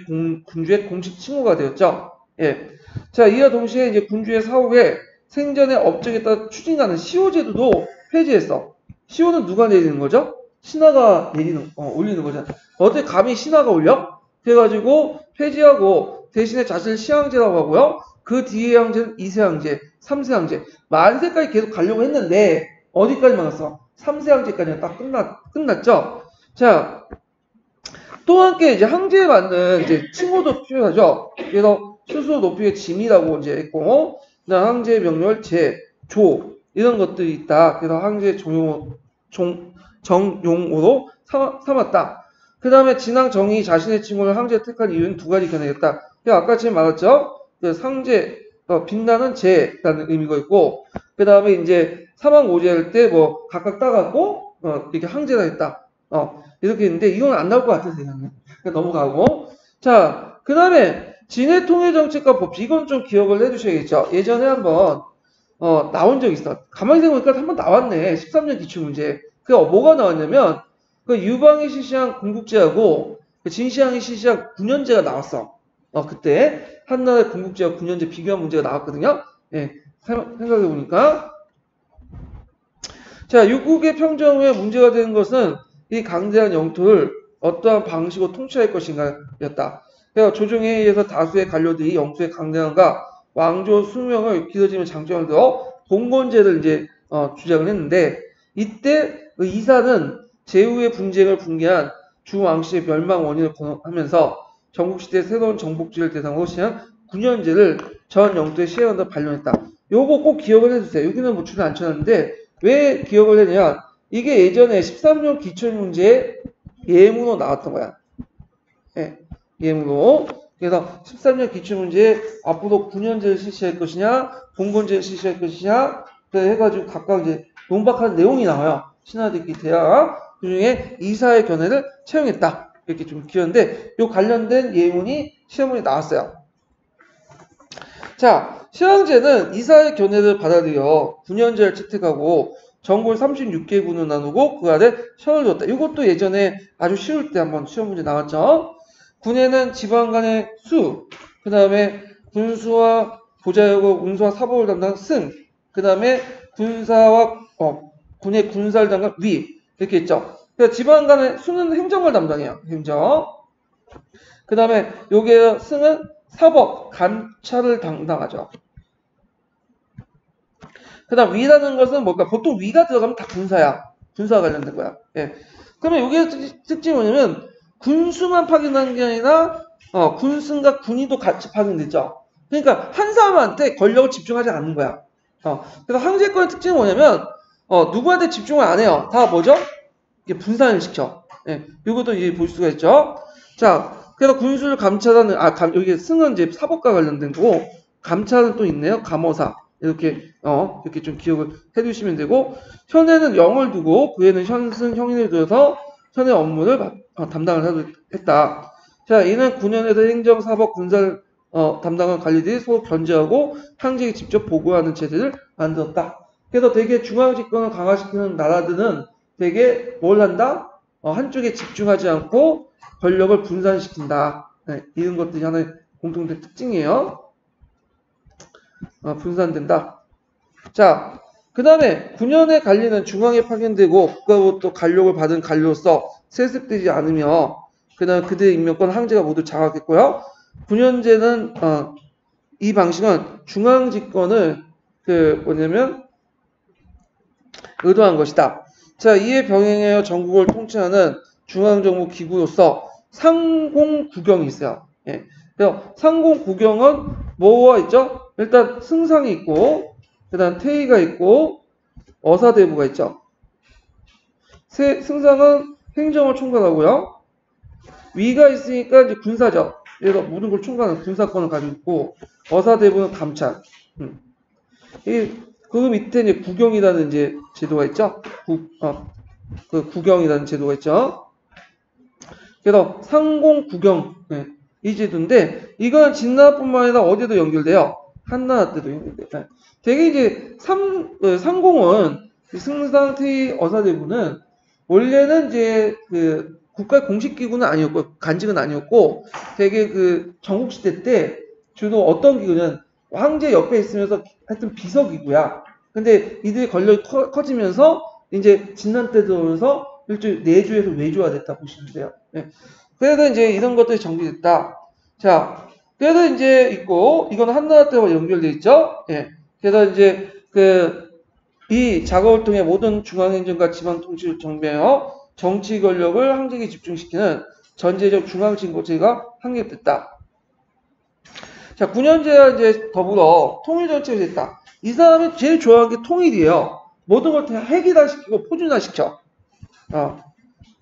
군주의 공식 칭호가 되었죠. 예. 자, 이와 동시에 이제 군주의 사후에 생전의 업적에 따라 추진하는 시호제도도 폐지했어. 시호는 누가 내리는 거죠? 신하가 올리는 거잖아. 어떻게 감히 신하가 올려? 그래가지고 폐지하고 대신에 자신을 시항제라고 하고요. 그 뒤에 항제는 2세 항제, 3세 항제, 만세까지 계속 가려고 했는데 어디까지만 갔어? 3세 항제까지는 딱 끝났죠. 자, 또 함께 이제 항제에 맞는 이제 칭호도 필요하죠. 그래서 스스로 높이의 짐이라고 이제 했고, 그다음 항제의 명령을 조 이런 것들이 있다. 그래서 항제의 정용어로 삼았다. 그 다음에 진항 정이 자신의 칭호를 항제에 택한 이유는 두 가지 견해겠다. 아까 지금 말했죠. 그 상제 빛나는 제라는 의미가 있고, 그 다음에 이제 사망 오제할 때 뭐 각각 따갖고 이렇게 항제가 있다. 이렇게 있는데 이건 안 나올 것 같아서 그냥 넘어가고. 자, 그 다음에 진해 통일 정책과 법칙 이건 좀 기억을 해주셔야겠죠. 예전에 한번 나온 적 있어. 가만히 생각해보니까 한번 나왔네. 13년 기출문제. 그 뭐가 나왔냐면 그 유방이 실시한 군국제하고 그 진시황이 실시한 9년제가 나왔어. 그때 한나라의 군국제와 9년제 비교한 문제가 나왔거든요. 예, 생각해보니까. 자, 육국의 평정 후에 문제가 되는 것은 이 강대한 영토를 어떠한 방식으로 통치할 것인가 였다. 그래서 조정에 의해서 다수의 관료들이 영토의 강대함과 왕조 수명을 길어지는 장점을 들어 봉건제를 이제 주장을 했는데 이때 그 이사는 제후의 분쟁을 붕괴한 주왕씨의 멸망 원인을 거론하면서 전국시대 새로운 정복지를 대상으로 시행한 9년제를 전 영토에 시행한다 발령했다. 요거 꼭 기억을 해주세요. 여기는 뭐 줄을 안 쳐놨는데 왜 기억을 했냐? 이게 예전에 13년 기출문제에 예문으로 나왔던 거야. 예, 예문으로. 그래서 13년 기출문제에 앞으로 9년제를 실시할 것이냐, 봉건제를 실시할 것이냐, 그래 해가지고 각각 이제 논박하는 내용이 나와요. 신하들끼리 대화. 그 중에 이사의 견해를 채용했다. 이렇게 좀 기억인데, 요 관련된 예문이 시험문에 나왔어요. 자, 시황제는 이사의 견해를 받아들여 9년제를 채택하고 전국을 36개군으로 나누고 그 아래 선을 뒀다. 이것도 예전에 아주 쉬울 때 한번 시험 문제 나왔죠. 군에는 지방 간의 수, 그 다음에 군수와 보좌역을 운수와 사법을 담당한 승, 그 다음에 군사와 군의 군사를 담당한 위 이렇게 있죠. 그래서 지방 간의 수는 행정을 담당해요. 행정. 그 다음에 여기에 승은 사법, 감찰을 담당하죠. 그 다음 위라는 것은 뭘까? 보통 위가 들어가면 다 군사야. 군사와 관련된 거야. 예. 그러면 여기에 특징이 뭐냐면 군수만 파견하는 게 아니라 군승과 군의도 같이 파견됐죠. 그러니까 한 사람한테 권력을 집중하지 않는 거야. 그래서 항제권의 특징은 뭐냐면 누구한테 집중을 안 해요. 다 뭐죠? 이게 분산을 시켜. 예. 이것도 이제 볼 수가 있죠. 자, 그래서 군수를 감찰하는 여기 승은 이제 사법과 관련된 거고 감찰은 또 있네요. 감호사. 이렇게 좀 기억을 해두시면 되고 현에는 영을 두고 그에는 현승 형인을 두어서 현의 업무를 담당을 했다. 자, 이는 9년에서 행정, 사법, 군사를 담당한 관리들이 서로 견제하고 항제에 직접 보고하는 체제를 만들었다. 그래서 되게 중앙 집권을 강화시키는 나라들은 되게 뭘 한다? 한쪽에 집중하지 않고 권력을 분산시킨다. 네, 이런 것들이 하나의 공통된 특징이에요. 분산된다. 자, 그 다음에 9년의 관리는 중앙에 파견되고 국가로부터 관력을 받은 관리로서 세습되지 않으며 그다음 그들의 임명권 황제가 모두 장악했고요. 9년제는 이 방식은 중앙 집권을 뭐냐면 의도한 것이다. 자, 이에 병행하여 전국을 통치하는 중앙정부 기구로서 상공구경이 있어요. 예. 그래서 상공구경은 뭐가 있죠? 일단 승상이 있고, 그 다음 태의가 있고, 어사대부가 있죠. 승상은 행정을 총괄하고요. 위가 있으니까 이제 군사죠. 그래서 모든 걸 총괄하는 군사권을 가지고 있고, 어사대부는 감찰. 그 밑에 이제 구경이라는 이제 제도가 있죠. 그 구경이라는 제도가 있죠. 그래서 상공구경 이 제도인데 이건 진나라뿐만 아니라 어디에도 연결돼요. 한나라 때도 연결돼요. 되게 이제 상공은 승상, 태의, 어사대부는 원래는 이제 그 국가 공식 기구는 아니었고 간직은 아니었고 되게 그 전국시대 때 주로 어떤 기구는 황제 옆에 있으면서 하여튼 비서기구야. 근데 이들이 권력이 커지면서 이제 진난 때 들어오면서 일종의 내주에서 외주화 됐다 보시면 돼요. 네. 그래서 이제 이런 것들이 정리됐다. 자, 그래서 이제 있고 이거는 한나라 때와 연결돼 있죠. 예. 그래서 이제 이 작업을 통해 모든 중앙행정과 지방통치를 정비하여 정치 권력을 황제에게 집중시키는 전제적 중앙진보체가 확립됐다. 자, 9년제와 이제 더불어 통일정책이 됐다. 이 사람이 제일 좋아하는 게 통일이에요. 모든 걸 다 획일화시키고 포준화시켜.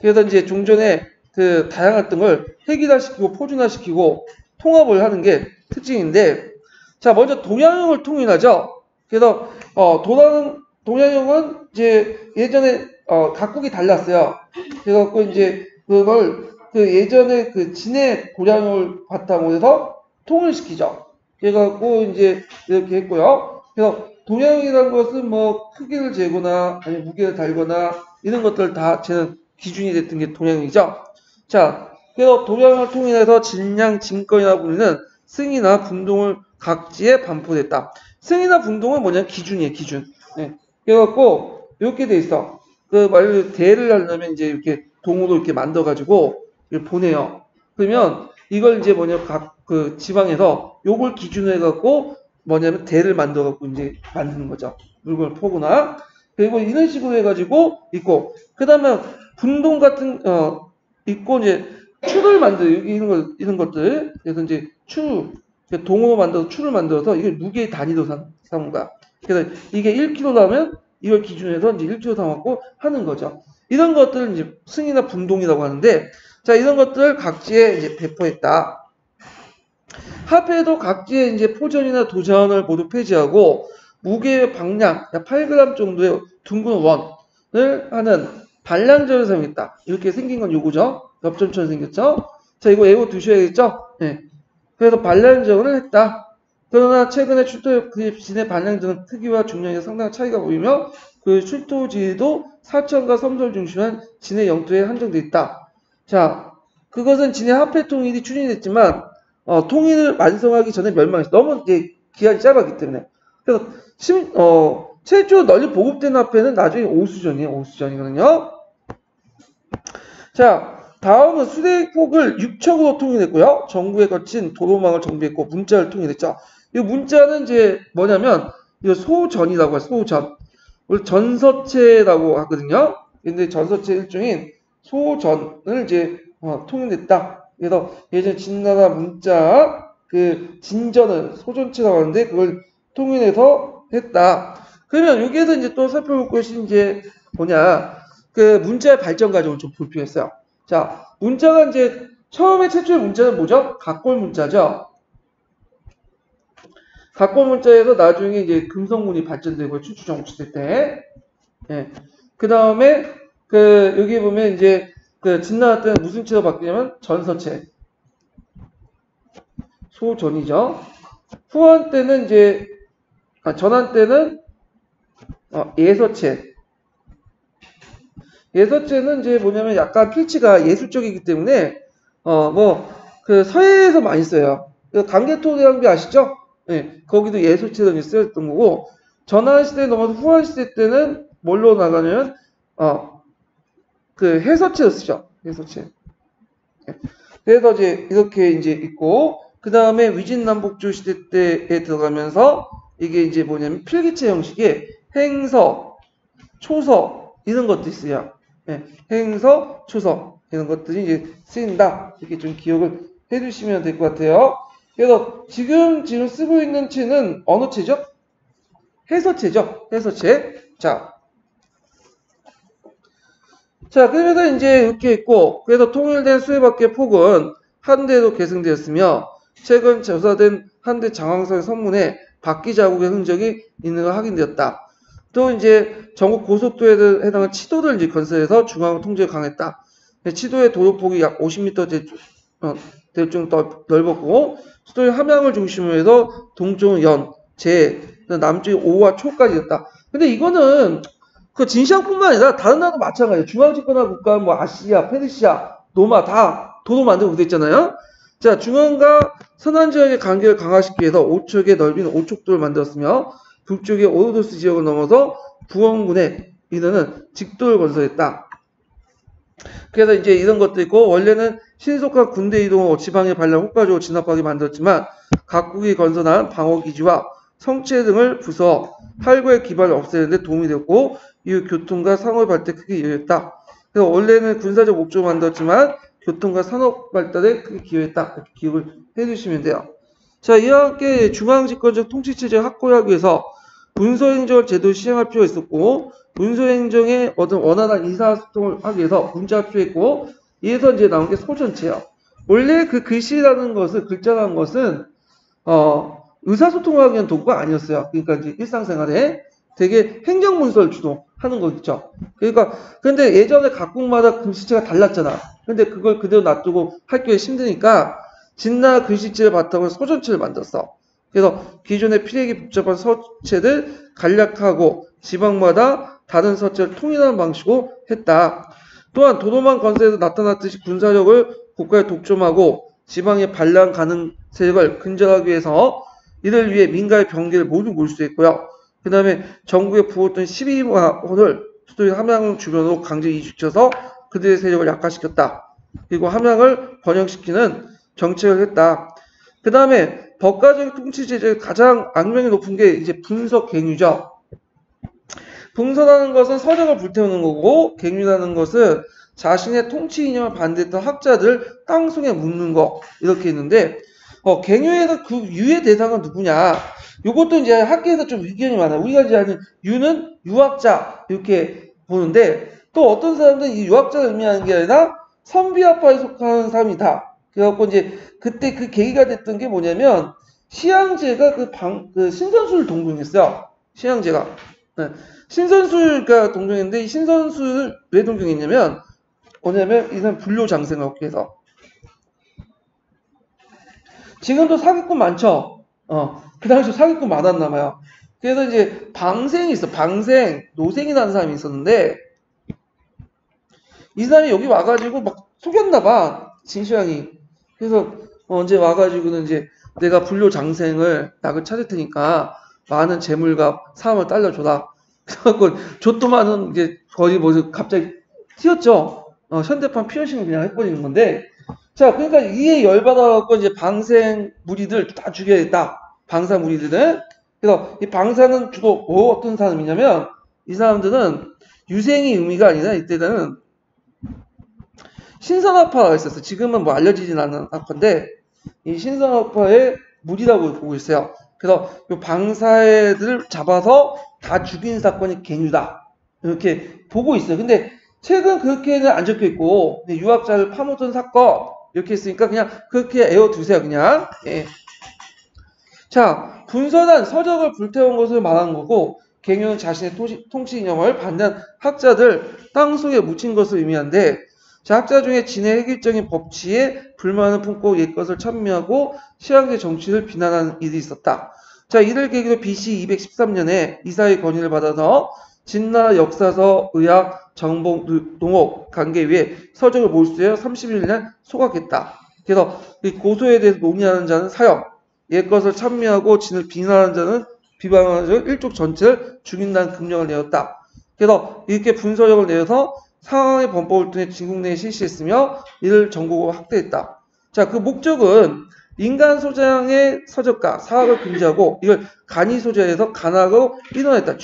그래서 이제 종전에 그 다양했던 걸 획일화시키고 포준화시키고 통합을 하는 게 특징인데, 자, 먼저 동양형을 통일하죠. 그래서 동양형은 이제 예전에 각국이 달랐어요. 그래갖고 이제 그걸 예전에 그 진해 고량을 바탕으로 해서 통일시키죠. 그래갖고 이제 이렇게 했고요. 그래서 동양이라는 것은 뭐 크기를 재거나 아니면 무게를 달거나 이런 것들 다 재는 기준이 됐던 게 동양이죠. 자, 그래서 동양을 통일해서 진양 진권이라고 불리는 승이나 분동을 각지에 반포됐다. 승이나 분동은 뭐냐? 기준이에요, 기준. 네. 그래갖고 이렇게 돼 있어. 말로 대를 하려면 이제 이렇게 동으로 이렇게 만들어가지고 보내요. 그러면 이걸 이제 뭐냐? 각 지방에서 요걸 기준으로 해갖고 뭐냐면 대를 만들어갖고 이제 만드는 거죠. 물건을 포구나. 그리고 이런 식으로 해가지고 있고, 그 다음에 분동 같은 있고 이제 추를 만들 이런 것들. 그래서 이제 동으로 만들어서 추를 만들어서 이게 무게 단위로 삼은 거야. 그래서 이게 1kg라면 이걸 기준으로 해서 이제 1kg 삼았고 하는 거죠. 이런 것들을 이제 승이나 분동이라고 하는데, 자, 이런 것들을 각지에 이제 배포했다. 합해도 각지에 이제 포전이나 도전을 모두 폐지하고 무게 방량 8g 정도의 둥근 원을 하는 반량전을 사용했다. 이렇게 생긴 건 요거죠. 엽전처럼 생겼죠. 자, 이거 외워 두셔야겠죠. 네. 그래서 반량전을 했다. 그러나 최근에 출토 진의 반량전은 크기와 중량에 상당한 차이가 보이며 그 출토지도 사천과 섬설 중심한 진의 영토에 한정돼 있다. 자, 그것은 진의 합해 통일이 추진이 됐지만 통일을 완성하기 전에 멸망했어. 너무 이제 기간이 짧았기 때문에. 그래서 최초 널리 보급된 화폐는 나중에 오수전이에요. 오수전이거든요. 자, 다음은 수대폭을 6척으로 통일했고요. 정부에 거친 도로망을 정비했고 문자를 통일했죠. 이 문자는 이제 뭐냐면 이거 소전이라고 해요. 소전. 우리 전서체라고 하거든요. 근데 전서체 일종인 소전을 이제 통일했다. 그래서 예전 진나라 문자 진전을 소전체라고 하는데 그걸 통일해서 했다. 그러면 여기에서 이제 또 살펴볼 것이 이제 뭐냐, 문자의 발전 과정을 좀 볼 필요가 있어요. 자, 문자가 이제 처음에 최초의 문자는 뭐죠? 각골 문자죠. 각골 문자에서 나중에 이제 금성문이 발전되고 춘추전국시대 때. 예. 그 다음에 여기 보면 이제 진나라 때는 무슨 체로 바뀌냐면 전서체. 소전이죠. 후한 때는 이제 전한 때는 예서체. 예서체는 이제 뭐냐면 약간 필치가 예술적이기 때문에 서해에서 많이 써요. 강개토 대왕비 아시죠? 예, 거기도 예소체론이 쓰였던 거고, 전환시대에 넘어서 후환시대 때는 뭘로 나가냐면, 그 해서체로 쓰죠. 해서체. 예. 그래서 이렇게 있고, 그 다음에 위진남북조 시대 때에 들어가면서 이게 뭐냐면 필기체 형식의 행서, 초서, 이런 것도 있어요. 예, 행서, 초서, 이런 것들이 쓰인다. 이렇게 좀 기억을 해 주시면 될 것 같아요. 그래서 지금 쓰고 있는 체는 어느 체죠? 해서체죠. 해서체. 자, 그러면서 이렇게 있고, 그래서 통일된 수해밖의 폭은 한대로 계승되었으며, 최근 조사된 한대 장황성 선문에 바퀴 자국의 흔적이 있는 걸 확인되었다. 또 전국 고속도로에 해당하는 치도를 건설해서 중앙 통제에 강했다. 치도의 도로폭이 약 50m 될 정도 넓었고, 수도의 함양을 중심으로 해서 동쪽은 연, 제, 남쪽이 오와 초까지였다. 근데 이거는 그 진시황뿐만 아니라 다른 나라도 마찬가지예요. 중앙집권화 국가, 뭐 아시아, 페르시아, 로마 다 도로 만들고 그랬잖아요. 자, 중앙과 서난 지역의 관계를 강화시키기 위해서 5척의 넓이는 5척도를 만들었으며 북쪽의 오르도스 지역을 넘어서 부원군에 이르는 직도를 건설했다. 그래서 이런 것도 있고, 원래는 신속한 군대 이동으로 지방의 반란 효과적으로 진압하게 만들었지만 각국이 건설한 방어기지와 성체 등을 부숴 활구의 기반을 없애는 데 도움이 되었고, 이후 교통과 산업 발달에 크게 이용했다. 그래서 원래는 군사적 목적으로 만들었지만 교통과 산업 발달에 크게 기여했다. 이렇게 기억을 해주시면 돼요. 자, 이와 함께 중앙집권적 통치체제를 확고하기 위해서 문서행정을 제대로 시행할 필요가 있었고, 문서행정의 어떤 원활한 의사소통을 하기 위해서 문자가 필요했고, 이에서 나온 게 소전체예요. 원래 그 글씨라는 것은, 글자라는 것은 의사소통을 하기 위한 도구가 아니었어요. 그러니까 일상생활에 되게 행정문서를 주로 하는 거 있죠. 그러니까 근데 예전에 각국마다 글씨체가 달랐잖아. 근데 그걸 그대로 놔두고 하기가 힘드니까 진나 글씨체를 바탕으로 소전체를 만들었어. 그래서 기존의 필력이 복잡한 서체를 간략하고 지방마다 다른 서체를 통일하는 방식으로 했다. 또한 도로만 건설에서 나타났듯이 군사력을 국가에 독점하고 지방의 반란 가능 세력을 근절하기 위해서 이를 위해 민가의 병기를 모두 몰수했고요. 그 다음에 전국에 부었던 12만호를 수도인 함양 주변으로 강제 이주시켜서 그들의 세력을 약화시켰다. 그리고 함양을 번영시키는 정책을 했다. 그 다음에 법가적 통치제의 가장 악명이 높은 게 분석 갱유죠. 분서라는 것은 서적을 불태우는 거고, 갱유라는 것은 자신의 통치 이념을 반대했던 학자들 땅속에 묻는 거, 이렇게 있는데, 갱유에서 그 유의 대상은 누구냐? 요것도 학계에서 좀 의견이 많아요. 우리가 아는 유는 유학자, 이렇게 보는데, 또 어떤 사람들은 이 유학자를 의미하는 게 아니라 선비학파에 속하는 사람이다. 그래갖고 그때 그 계기가 됐던 게 뭐냐면, 시향제가 그 신선수를 동경했어요. 시향제가. 네. 신선수가 동경했는데, 이 신선수를 왜 동경했냐면, 뭐냐면, 이 사람 불교장생하고 해서. 지금도 사기꾼 많죠? 그 당시 사기꾼 많았나봐요. 그래서 방생이 있어. 방생, 노생이라는 사람이 있었는데, 이 사람이 여기 와가지고 막 속였나봐. 진시황이. 그래서 언제 와가지고는 내가 불교장생을 낙을 찾을 테니까 많은 재물과 사람을 딸려줘라. 그래갖고 좆도 많은 거의 갑자기 튀었죠. 현대판 피어싱을 그냥 해버리는 건데, 자, 그러니까 이에 열받아갖고 방생 무리들 다 죽여야겠다. 방사 무리들은. 그래서 이 방사는 주로 어떤 사람이냐면, 이 사람들은 유생의 의미가 아니라 이때는 신선학파가 있었어요. 지금은 뭐 알려지진 않은 학파인데, 이 신선학파의 무리라고 보고 있어요. 그래서 이 방사애들 잡아서 다 죽인 사건이 갱유다. 이렇게 보고 있어요. 근데 최근 그렇게는 안 적혀 있고, 유학자를 파묻은 사건, 이렇게 했으니까 그냥 그렇게 애워두세요. 그냥. 예. 자, 분서란 서적을 불태운 것을 말하는 거고, 갱유는 자신의 통치 이념을 반대한 학자들 땅속에 묻힌 것을 의미하는데, 자, 학자 중에 진의 획일적인 법치에 불만을 품고 옛것을 찬미하고 시황제 정치를 비난하는 일이 있었다. 자, 이를 계기로 BC 213년에 이사의 건의를 받아서 진나 역사서, 의학, 정복, 농업 관계 위에 서적을 몰수해 30일 내 소각했다. 그래서 이 고소에 대해서 논의하는 자는 사형, 옛것을 찬미하고 진을 비난하는 자는 비방하는 자는 일족 전체를 죽인다는 금령을 내었다. 그래서 이렇게 분서령을 내어서 상황의 범법을 통해 진국 내에 실시했으며 이를 전국으로 확대했다. 자, 그 목적은 인간 소장의 서적과 사학을 금지하고 이걸 간이 소재해서 간학으로 인원했다.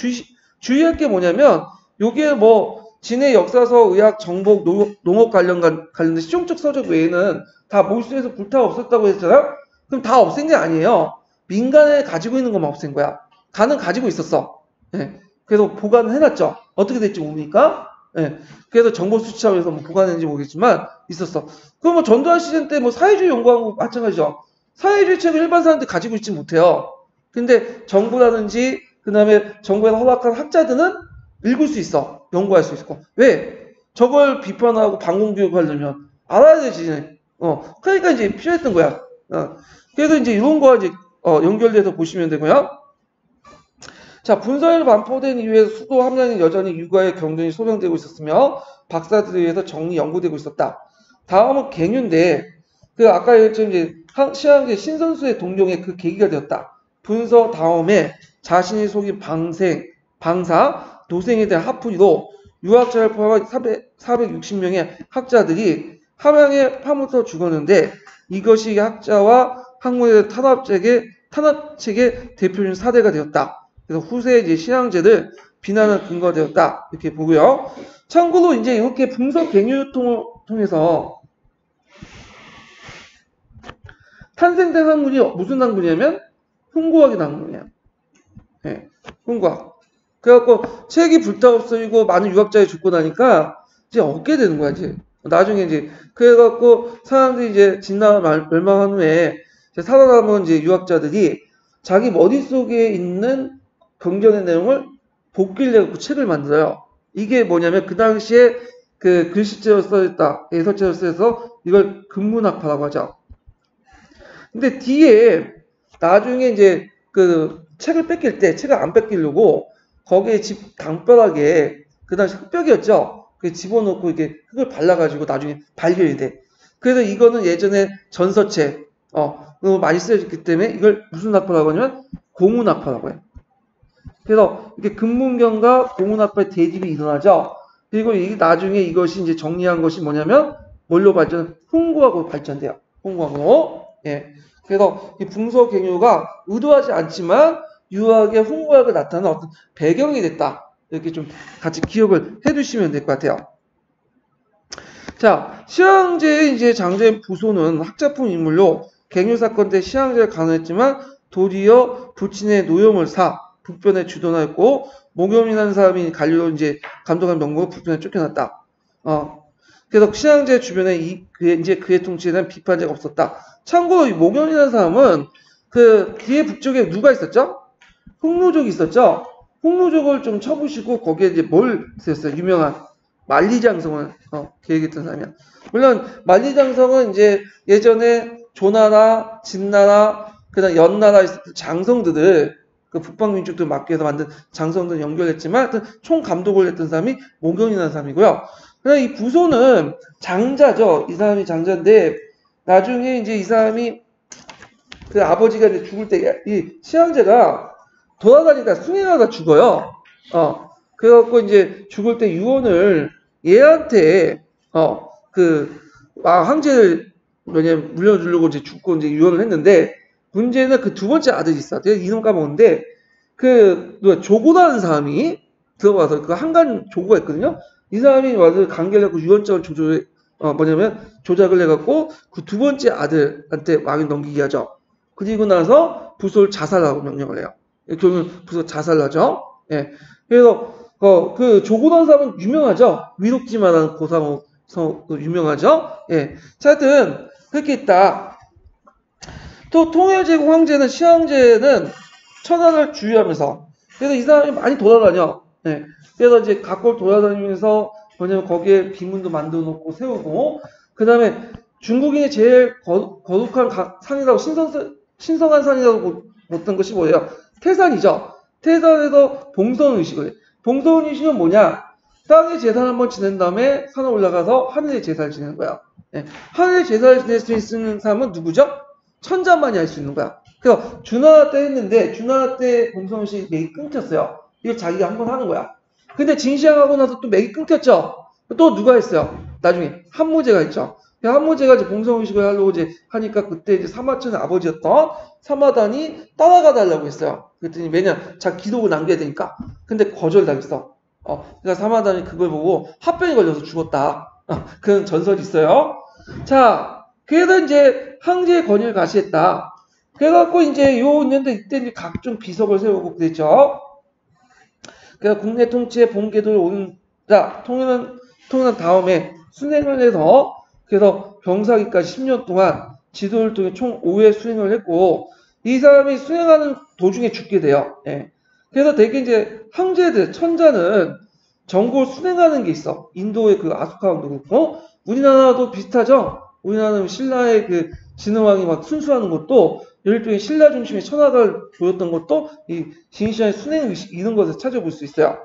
주의할 게 뭐냐면 요게 뭐 진해 역사서, 의학, 정복, 농업 관련된 실용적 서적 외에는 다 몰수해서 불타 없었다고 했잖아요. 그럼 다 없앤 게 아니에요. 민간에 가지고 있는 것만 없앤 거야. 간은 가지고 있었어. 예. 그래서 보관을 해놨죠. 어떻게 될지 모르니까. 예. 그래서 정보 수치하면서 뭐 보관했는지 모르겠지만 있었어. 그럼 뭐 전두환 시즌 때 뭐 사회주의 연구한 거 마찬가지죠. 사회주의 책을 일반 사람들 가지고 있지 못해요. 근데 정부라든지 그 다음에 정부에서 허락한 학자들은 읽을 수 있어. 연구할 수 있고. 왜? 저걸 비판하고 반공교육하려면 알아야 되지. 그러니까 이제 필요했던 거야. 그래서 이제 이런 거와 이제 연결돼서 보시면 되고요. 자, 분서령이 반포된 이후에 수도 함량이 여전히 육아의 경전이 소명되고 있었으며 박사들에 의해서 정리 연구되고 있었다. 다음은 갱유인데 그 아까 얘기했지만 이제 시황제 신선수의 동경에 그 계기가 되었다. 분서 다음에 자신이 속인 방사, 도생에 대한 합의로 유학자를 포함한 460명의 학자들이 함양에 파묻혀 죽었는데 이것이 학자와 학문에 대한 탄압책의 대표적인 사례가 되었다. 그래서 후세의 이제 신앙제를 비난하는 근거가 되었다. 이렇게 보고요. 참고로 이제 이렇게 분서 갱유통을 통해서 탄생된 학문이 무슨 학문이냐면 훈구학의 학문이에요. 네, 훈구학. 그래갖고 책이 불타없어지고 많은 유학자들이 죽고 나니까 이제 얻게 되는 거야 이제. 나중에 이제 그래갖고 사람들이 이제 진나라 멸망한 후에 이제 살아남은 이제 유학자들이 자기 머릿속에 있는 경전의 내용을 복기를 내갖고 책을 만들어요. 이게 뭐냐면 그 당시에 그 글씨체로 써있다, 예설체로 써서 이걸 근문학파라고 하죠. 근데 뒤에 나중에 이제 그 책을 뺏길 때 책을 안 뺏기려고 거기에 집 강바닥에 그 당시 흙벽이었죠. 그 집어넣고 이렇게 흙을 발라가지고 나중에 발견이 돼. 그래서 이거는 예전에 전서체 너무 많이 쓰여졌기 때문에 이걸 무슨 학파라고 하냐면 고문학파라고 해요. 그래서 이렇게 근문경과 고문학파의 대립이 일어나죠. 그리고 이게 나중에 이것이 이제 정리한 것이 뭐냐면 뭘로 발전? 훈구학으로 발전돼요. 훈구학으로. 예. 그래서 이 분서갱유가 의도하지 않지만 유학의 훈구학을 나타내는 어떤 배경이 됐다. 이렇게 좀 같이 기억을 해두시면 될 것 같아요. 자, 시황제의 이제 장제인 부소는 학자품 인물로 갱유 사건 때 시황제를 간호했지만 도리어 부친의 노염을 북변에 주둔하였고 목염이라는 사람이 관료로 이제 감독한 명목으로 북변에 쫓겨났다. 그래서 시황제 주변에 그의 통치에 대한 비판자가 없었다. 참고로 이 목염이라는 사람은 그 뒤에 북쪽에 누가 있었죠? 홍무족이 있었죠. 홍무족을 좀 쳐보시고 거기에 이제 뭘 쓰였어요? 유명한 만리장성을 계획했던 사람이야. 물론 만리장성은 이제 예전에 조나라, 진나라, 그다음 연나라 있었던 장성들을 그 북방민족들 막기 위해서 만든 장성들 연결했지만 하여튼 총 감독을 했던 사람이 목염이라는 사람이고요. 그다음 이 부소는 장자죠. 이 사람이 장자인데 나중에 이제 이 사람이 그 아버지가 이제 죽을 때 이 시황제가 돌아다니다 승행하다 죽어요. 그래갖고 이제 죽을 때 유언을 얘한테 황제를 물려주려고 이제 죽고 이제 유언을 했는데 문제는 그 두 번째 아들이 있어. 내가 이름 까먹었는데 조고라는 사람이 들어가서 그 한간 조고가 있거든요. 이 사람이 와서 관계를 갖고 유언장을 조작을 해갖고 그 두 번째 아들한테 왕위 넘기게 하죠. 그리고 나서 부소를 자살하고 명령을 해요. 결국은 부소 자살하죠. 예. 그래서 그 조고라는 사람은 유명하죠. 위록지마라는 고상으로 유명하죠. 예. 자, 하여튼 그렇게 있다. 또 통일제국 황제는 시황제는 천하를 주유하면서 그래서 이 사람이 많이 돌아다녀. 예. 그래서 이제 각골 돌아다니면서 뭐냐면 거기에 비문도 만들어 놓고 세우고 그 다음에 중국인이 제일 거룩한 산이라고 신성한 산이라고 봤던 것이 뭐예요? 태산이죠. 태산에서 봉선의식을 해. 봉선의식은 뭐냐? 땅의 제사를 한번 지낸 다음에 산에 올라가서 하늘의 제사를 지내는 거야. 예. 하늘의 제사를 지낼 수 있는 사람은 누구죠? 천자만이 할 수 있는 거야. 그래서 준하 때 했는데 준하 때 봉성시 맥이 끊겼어요. 이걸 자기가 한번 하는 거야. 근데 진시황하고 나서 또 맥이 끊겼죠. 또 누가 했어요? 나중에 한무제가 있죠. 한무제가 이제 봉성의식을 하려고 이제 하니까 그때 이제 사마천의 아버지였던 사마단이 따라가 달라고 했어요. 그랬더니 왜냐, 자 기록을 남겨야 되니까. 근데 거절당했어. 그러니까 사마단이 그걸 보고 합병이 걸려서 죽었다. 그런 전설이 있어요. 자, 그래서 이제 황제의 권위를 가시했다. 그래갖고 이제 요 있는데 이때 이제 각종 비석을 세우고 그랬죠. 그래서 국내 통치의 본궤도를 오는자 통일한 다음에 순행을 해서 그래서 병사기까지 10년 동안 지도를 통해 총 5회 수행을 했고 이 사람이 수행하는 도중에 죽게 돼요. 예. 그래서 되게 이제 황제들 천자는 정국을 수행하는 게 있어. 인도의 그 아소카 왕도 그렇고 우리나라도 비슷하죠. 우리나라는 신라의 그 진흥왕이 막 순수하는 것도 일종의 신라 중심의 천하를 보였던 것도 이 진시황의 순행 의식 이런 것을 찾아볼 수 있어요.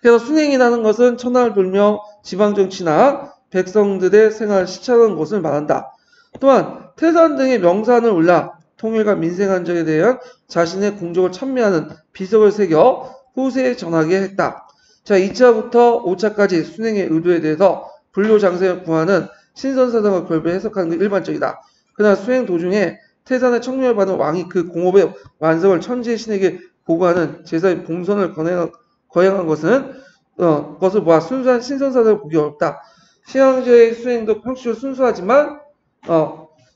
그래서 순행이라는 것은 천하를 돌며 지방 정치나 백성들의 생활을 시찰하는 것을 말한다. 또한 태산 등의 명산을 올라 통일과 민생 안정에 대한 자신의 공적을 찬미하는 비석을 새겨 후세에 전하게 했다. 자, 2차부터 5차까지 순행의 의도에 대해서 불교장생을 구하는 신선사상을 결배 해석하는 게 일반적이다. 그러나 수행 도중에 태산의 청명을 받은 왕이 그 공업의 완성을 천지의 신에게 보고하는 제사의 봉선을 거행한 것을 보아 순수한 신선사상을 보기 어렵다. 시황제의 수행도 형식으로 순수하지만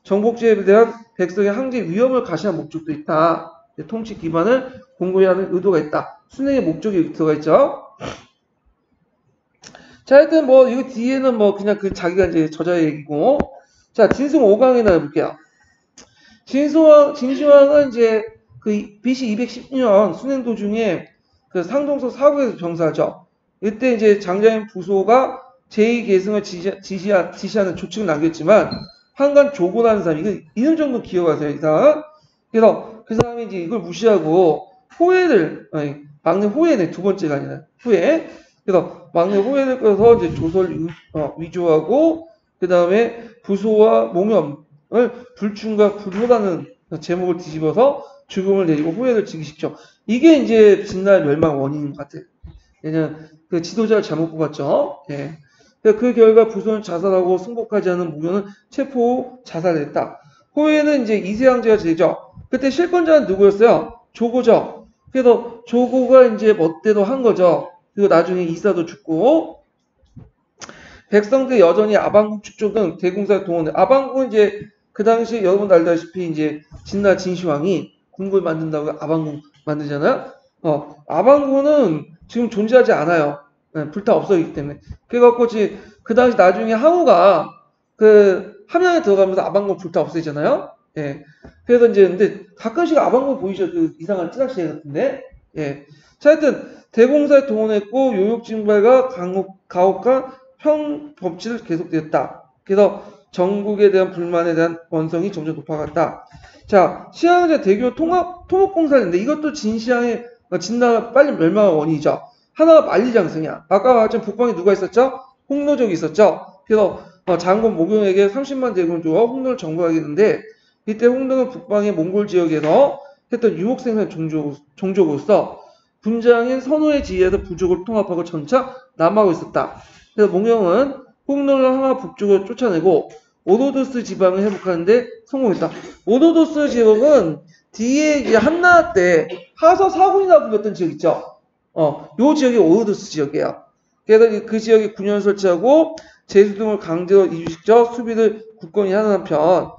정복제에 대한 백성의 항제 위험을 가시한 목적도 있다. 통치 기반을 공고히 하는 의도가 있다. 순행의 목적이 들어가 있죠. 자, 하여튼 뭐 이거 뒤에는 뭐 그냥 그 자기가 이제 저자의 얘기고, 자 진승 5강이나 해볼게요. 진시황은 이제 그 BC 210년 순행 도중에 그 상동서 사국에서 병사죠. 이때 이제 장자인 부소가 제2계승을 지시하는 조칙을 남겼지만 한간 조고라는 사람이 이런 정도 기억하세요, 이 사람. 그래서 그 사람이 이제 이걸 무시하고 막내 호해네, 두 번째가 아니라 호해. 그래서 막내 호해를 끌어서 이제 조설 위조하고 그 다음에 부소와 몽염을 불충과 불효라는 제목을 뒤집어서 죽음을 내리고 호해를 즉위시켜. 이게 이제 진나라의 멸망 원인인 것 같아요. 왜냐면 그 지도자를 잘못 뽑았죠. 예. 그 결과 부소는 자살하고 승복하지 않은 무교는 체포 후 자살했다. 호해는 이제 이세왕제가 되죠. 그때 실권자는 누구였어요? 조고죠. 그래서 조고가 이제 멋대로 한 거죠. 그리고 나중에 이사도 죽고 백성들 여전히 아방국 축적은 대공사에 동원해. 아방국은 이제 그 당시 여러분 알다시피 이제 진나 진시황이 궁궐 만든다고 아방국 만들잖아요. 아방국은 지금 존재하지 않아요. 네, 불타 없어지기 때문에. 그래갖고 그 당시 나중에 항우가 그 함양에 들어가면서 아방국 불타 없애잖아요. 예. 그래서 이제 근데 가끔씩 아방국 보이죠? 그 이상한 찌라시 같은데. 예. 자, 하여튼 대공사에 동원했고 요욕징발과 가혹한 형법치를 계속되었다. 그래서 전국에 대한 불만에 대한 원성이 점점 높아갔다. 자, 시황제 대교 토목공사인데 이것도 진나라 빨리 멸망한 원인이죠. 하나가 만리장성이야. 아까 말했던 북방에 누가 있었죠? 홍노족이 있었죠. 그래서 장군 모경에게 30만 대군을 주어 홍노를 정복하겠는데 이때 홍노는 북방의 몽골 지역에서 했던 유목생산 종족으로서 군장인 선호의 지휘에서 부족을 통합하고 전차 남하고 있었다. 그래서 몽경은 홍노를 항하 북쪽으로 쫓아내고 오도도스 지방을 회복하는데 성공했다. 오도도스 지역은 뒤에 이제 한나라 때 하서 사군이라 불렸던 지역 있죠. 요 지역이 오도도스 지역이에요. 그래서 그 지역에 군현 설치하고 제수 등을 강제로 이주시켜 수비를 굳건히 하는 한편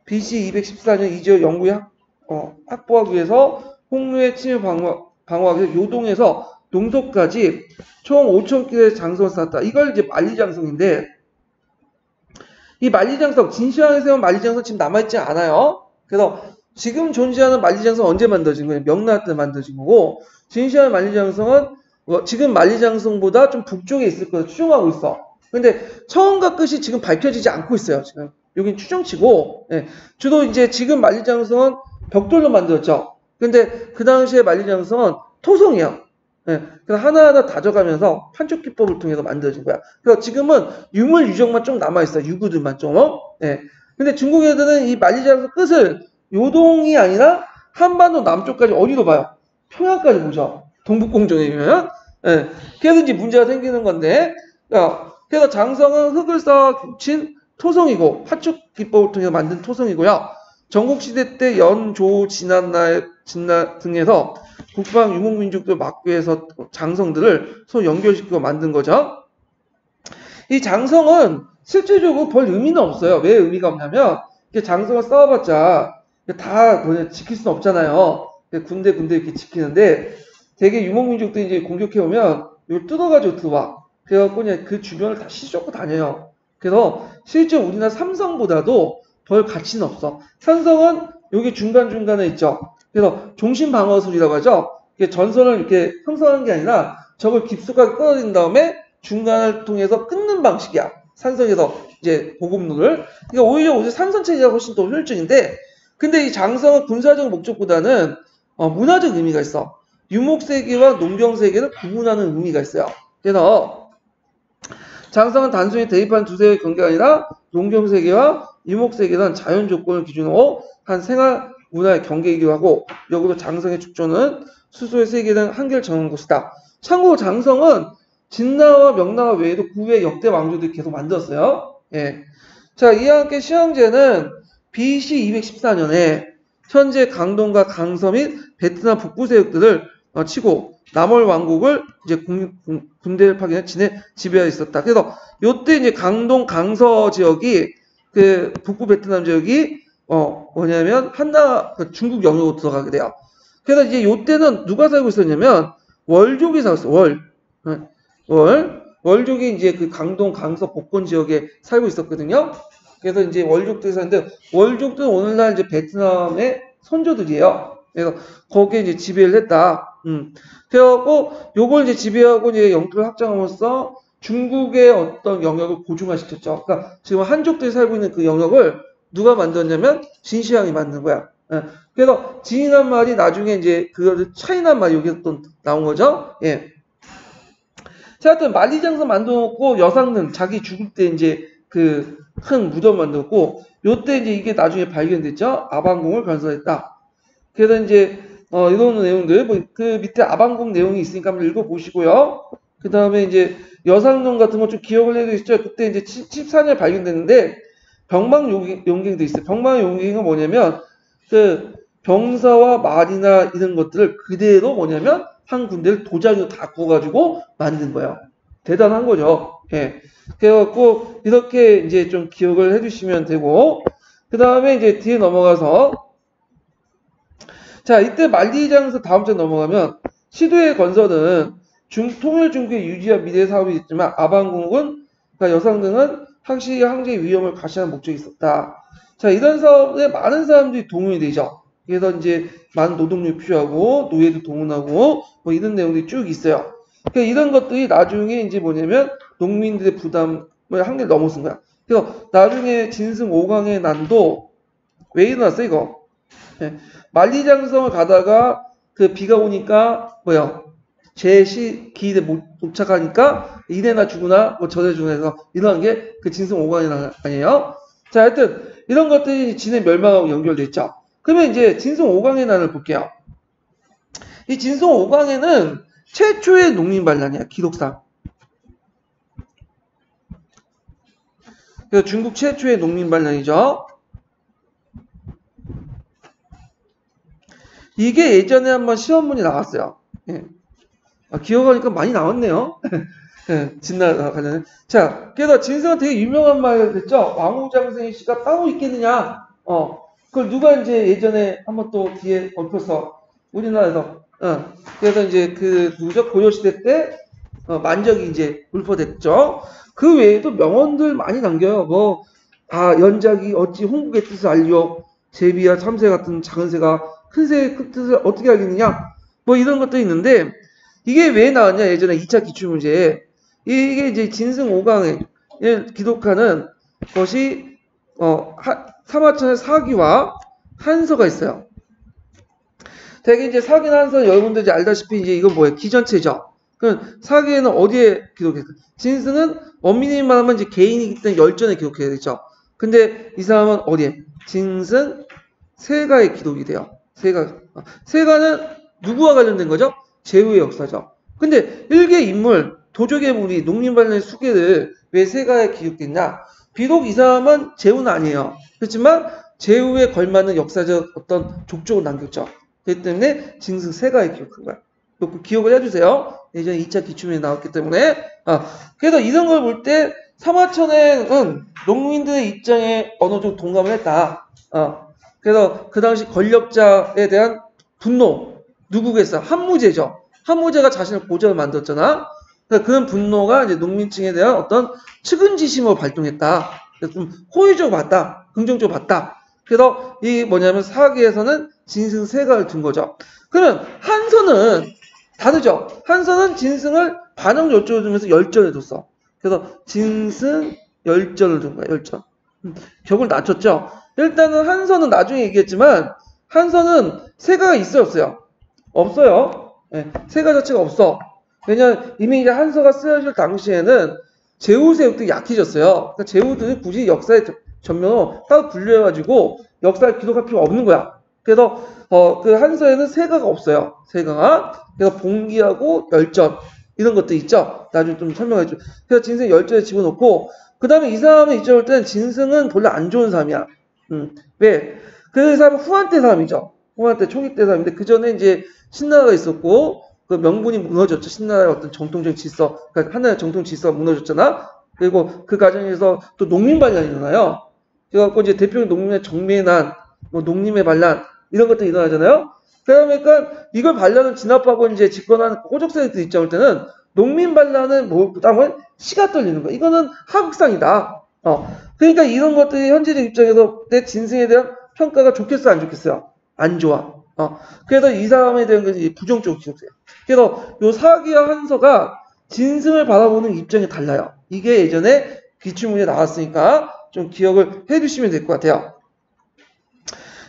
BC 214년 이 지역 영구히 확보하기 위해서 홍노의 침입 방어하기 위해서 요동에서 농소까지 총 5,000km의 장성을 쌓았다. 이걸 이제 만리장성인데 이 만리장성, 진시황에 세운 만리장성 지금 남아있지 않아요. 그래서 지금 존재하는 만리장성 언제 만들어진 거예요? 명나라 때 만들어진 거고 진시황의 만리장성은 지금 만리장성보다 좀 북쪽에 있을 거예요. 추정하고 있어. 근데 처음과 끝이 지금 밝혀지지 않고 있어요. 지금 여긴 추정치고 주로 이제 지금 만리장성은 벽돌로 만들었죠. 근데 그 당시에 만리장성은 토성이에요. 그래서 하나하나 다져가면서 판촉기법을 통해서 만들어진 거야. 그래서 지금은 유물 유적만 좀 남아있어요. 유구들만 좀. 근데 중국 애들은 이 만리장성 끝을 요동이 아니라 한반도 남쪽까지 어디로 봐요? 평양까지 보죠. 동북공정이면. 예. 그래서 이제 문제가 생기는 건데, 그래서 장성은 흙을 쌓아 친 토성이고, 화축 기법을 통해 만든 토성이고요. 전국시대 때 연, 조, 진나 등에서 북방 유목민족들 막기 위해서 장성들을 서로 연결시키고 만든 거죠. 이 장성은 실질적으로 별 의미는 없어요. 왜 의미가 없냐면, 장성을 쌓아봤자 다 지킬 수는 없잖아요. 군데 이렇게 지키는데, 되게 유목민족들이 이제 공격해오면 이걸 뜯어가지고 들어와. 그래갖고 그냥 그 주변을 다 씻고 다녀요. 그래서 실제 우리나라 삼성보다도 별 가치는 없어. 삼성은 여기 중간중간에 있죠. 그래서 종신방어술이라고 하죠. 전선을 이렇게 형성하는 게 아니라 저걸 깊숙하게 끌어들인 다음에 중간을 통해서 끊는 방식이야. 산성에서 이제 보급로를. 그러니까 오히려 산선체계가 훨씬 더 효율적인데, 근데 이 장성은 군사적 목적보다는 문화적 의미가 있어. 유목세계와 농경세계를 구분하는 의미가 있어요. 그래서 장성은 단순히 대입한 두 세계의 경계가 아니라 농경세계와 유목세계란 자연 조건을 기준으로 한 생활 문화의 경계이기도 하고, 역으로 장성의 축조는 수소의 세계는 한계를 정한 곳이다. 참고로 장성은 진나와 명나라 외에도 구의 역대 왕조들이 계속 만들었어요. 예. 자, 이와 함께 시황제는 BC 214년에 현재 강동과 강서 및 베트남 북부 세력들을 치고 남월 왕국을 이제 군대를 파견해 지배하고 있었다. 그래서 요때 이제 강동 강서 지역이 그 북부 베트남 지역이 뭐냐면 중국 영역으로 들어가게 돼요. 그래서 이제 요때는 누가 살고 있었냐면 월족이 살았어. 월족이 이제 그 강동 강서 복권 지역에 살고 있었거든요. 그래서 이제 월족들이 사는데, 월족들은 오늘날 이제 베트남의 선조들이에요. 그래서 거기에 이제 지배를 했다. 그래갖고 요걸 이제 지배하고 이제 영토를 확장함으로써 중국의 어떤 영역을 고중화시켰죠. 그러니까 지금 한족들이 살고 있는 그 영역을 누가 만들었냐면 진시황이 만든 거야. 예. 그래서 진이란 말이 나중에 이제 그 차이란 말이 여기서 또 나온 거죠. 예. 자, 하여튼 만리장성 만들어놓고 여상릉 자기 죽을 때 이제 그 큰 무덤 만들었고, 요때 이제 이게 나중에 발견됐죠. 아방궁을 건설했다. 그래서 이제 이런 내용들 그 밑에 아방궁 내용이 있으니까 한번 읽어보시고요. 그 다음에 이제 여상릉 같은 거 좀 기억을 해두시죠. 그때 이제 14년에 발견됐는데 병망용갱도 있어요. 병망용갱은 뭐냐면 그 병사와 말이나 이런 것들을 그대로 뭐냐면 한 군데를 도자기로 다 구워가지고 만든 거예요. 대단한 거죠. 예. 그래갖고 이렇게 이제 좀 기억을 해주시면 되고, 그 다음에 이제 뒤에 넘어가서, 자, 이때 만리장성 다음 장 넘어가면 시도의 건설은 통일 중국의 유지와 미래 사업이 있지만 아방궁은 그러니까 여상릉은 항시 항제의 위험을 가시하는 목적이 있었다. 자, 이런 사업에 많은 사람들이 동원이 되죠. 그래서 이제 많은 노동력이 필요하고 노예도 동원하고 뭐 이런 내용들이 쭉 있어요. 그러니까 이런 것들이 나중에 이제 뭐냐면 농민들의 부담을 한계를 넘어선 거야. 그래서 나중에 진승 5강의 난도 왜 일어났어 이거? 예. 만리장성을 가다가 그 비가 오니까 제시 기일에 못 도착하니까 이래나 죽으나 뭐 저래 죽으나 해서 일어난 게 그 진승 5강의 아니에요? 자, 하여튼 이런 것들이 진의 멸망하고 연결돼 있죠. 그러면 이제 진승 5강의 난을 볼게요. 이 진승 5강에는 최초의 농민반란이야, 기록상. 그래서 중국 최초의 농민반란이죠. 이게 예전에 한번 시험문이 나왔어요. 예. 기억하니까 많이 나왔네요. 예, 진나 관련해. 자, 그래서 진승은 되게 유명한 말 했죠. 왕후장생 씨가 따로 있겠느냐. 그걸 누가 이제 예전에 한번 또 뒤에 엎혀서 우리나라에서. 그래서 이제 누구죠? 고려시대 때 만적이 이제 불포됐죠. 그 외에도 명언들 많이 남겨요. 연작이 어찌 홍국의 뜻을 알리오. 제비와 참새 같은 작은 새가 큰 새의 큰 뜻을 어떻게 알겠느냐. 이런 것도 있는데, 이게 왜 나왔냐, 예전에 2차 기출문제에. 이게 이제 진승 5강을 기록하는 것이, 사마천의 사기와 한서가 있어요. 되게 이제 사기나 한서는 여러분들 이제 알다시피 이제 이건 뭐예요? 기전체죠. 그럼 사기에는 어디에 기록했어요? 진승은 원민이 말하면 이제 개인이기 때문에 열전에 기록해야 되죠. 근데 이 사람은 어디에? 징승 세가의 기록이 돼요. 세가는 누구와 관련된 거죠? 제후의 역사죠. 근데 일개 인물, 도적의 무리, 농민반란의 수계를 왜 세가에 기록됐냐? 비록 이 사람은 제후는 아니에요. 그렇지만 제후에 걸맞는 역사적 어떤 족적을 남겼죠. 그렇기 때문에 징승 세가에 기록한 거야. 기억을 해주세요. 예전에 2차 기출문에 나왔기 때문에. 그래서 이런 걸 볼 때 사마천에는 농민들의 입장에 어느 정도 동감을 했다. 그래서 그 당시 권력자에 대한 분노, 누구겠어? 한무제죠. 한무제가 자신을 고자로 만들었잖아. 그러니까 그런 분노가 이제 농민층에 대한 어떤 측은지심으로 발동했다. 그래서 좀 호의적으로 봤다. 긍정적으로 봤다. 그래서 이 뭐냐면 사기에서는 진승세가를 둔 거죠. 그러면 한서는 다르죠. 한서는 진승을 반영 열전을 두면서 열전을 뒀어. 그래서 진승 열전을 둔 거야. 열전. 격을 낮췄죠. 일단은 한서는 나중에 얘기했지만 한서는 세가가 있어요, 없어요? 없어요. 네, 세가 자체가 없어. 왜냐면 이미 이제 한서가 쓰여질 당시에는 제후 세력들이 약해졌어요. 그러니까 제후들이 굳이 역사의 전면으로 따로 분류해가지고 역사를 기록할 필요가 없는 거야. 그래서 그 한서에는 세가가 없어요. 세가가. 그래서 봉기하고 열전 이런 것들 있죠. 나중에 좀 설명해줘. 그래서 진승 열전에 집어넣고 그 다음에 이 사람의 입장을 볼 때는 진승은 본래 안 좋은 사람이야. 왜? 그 사람은 후한 때 사람이죠. 후한 때 초기 때 사람인데 그 전에 이제 신나라가 있었고 그 명분이 무너졌죠. 신나라의 어떤 정통적 질서, 그러니까 하나의 정통 질서가 무너졌잖아. 그리고 그 과정에서 또 농민 반란이 일어나요. 그래갖고 이제 대표적인 농민의 정매난, 뭐 농림의 반란 이런 것들이 일어나잖아요. 그러니까 이걸 반란을 진압하고 이제 집권하는 호족세력들 입장을 때는 농민 반란은 뭐보다는 시가 떨리는 거야. 이거는 하극상이다. 그러니까 이런 것들이 현재적 입장에서 내 진승에 대한 평가가 좋겠어요, 안 좋겠어요? 안 좋아. 그래서 이 사람에 대한 것이 부정적으로 기록돼요. 그래서 요 사기와 한서가 진승을 바라보는 입장이 달라요. 이게 예전에 기출문제 나왔으니까 좀 기억을 해두시면 될 것 같아요.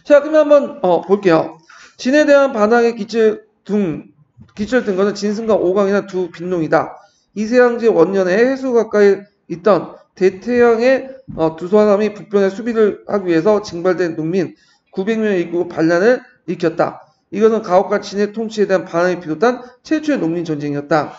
자, 그러면 한번 볼게요. 진에 대한 반항의 기출 든 거는 진승과 오강이나 두 빈농이다. 이세양제 원년에 해수 가까이 있던 대태양의 두 사람이 북변에 수비를 하기 위해서 징발된 농민 900명이 이끌고 반란을 일으켰다. 이것은 가옥과 진의 통치에 대한 반항을 비롯한 최초의 농민 전쟁이었다.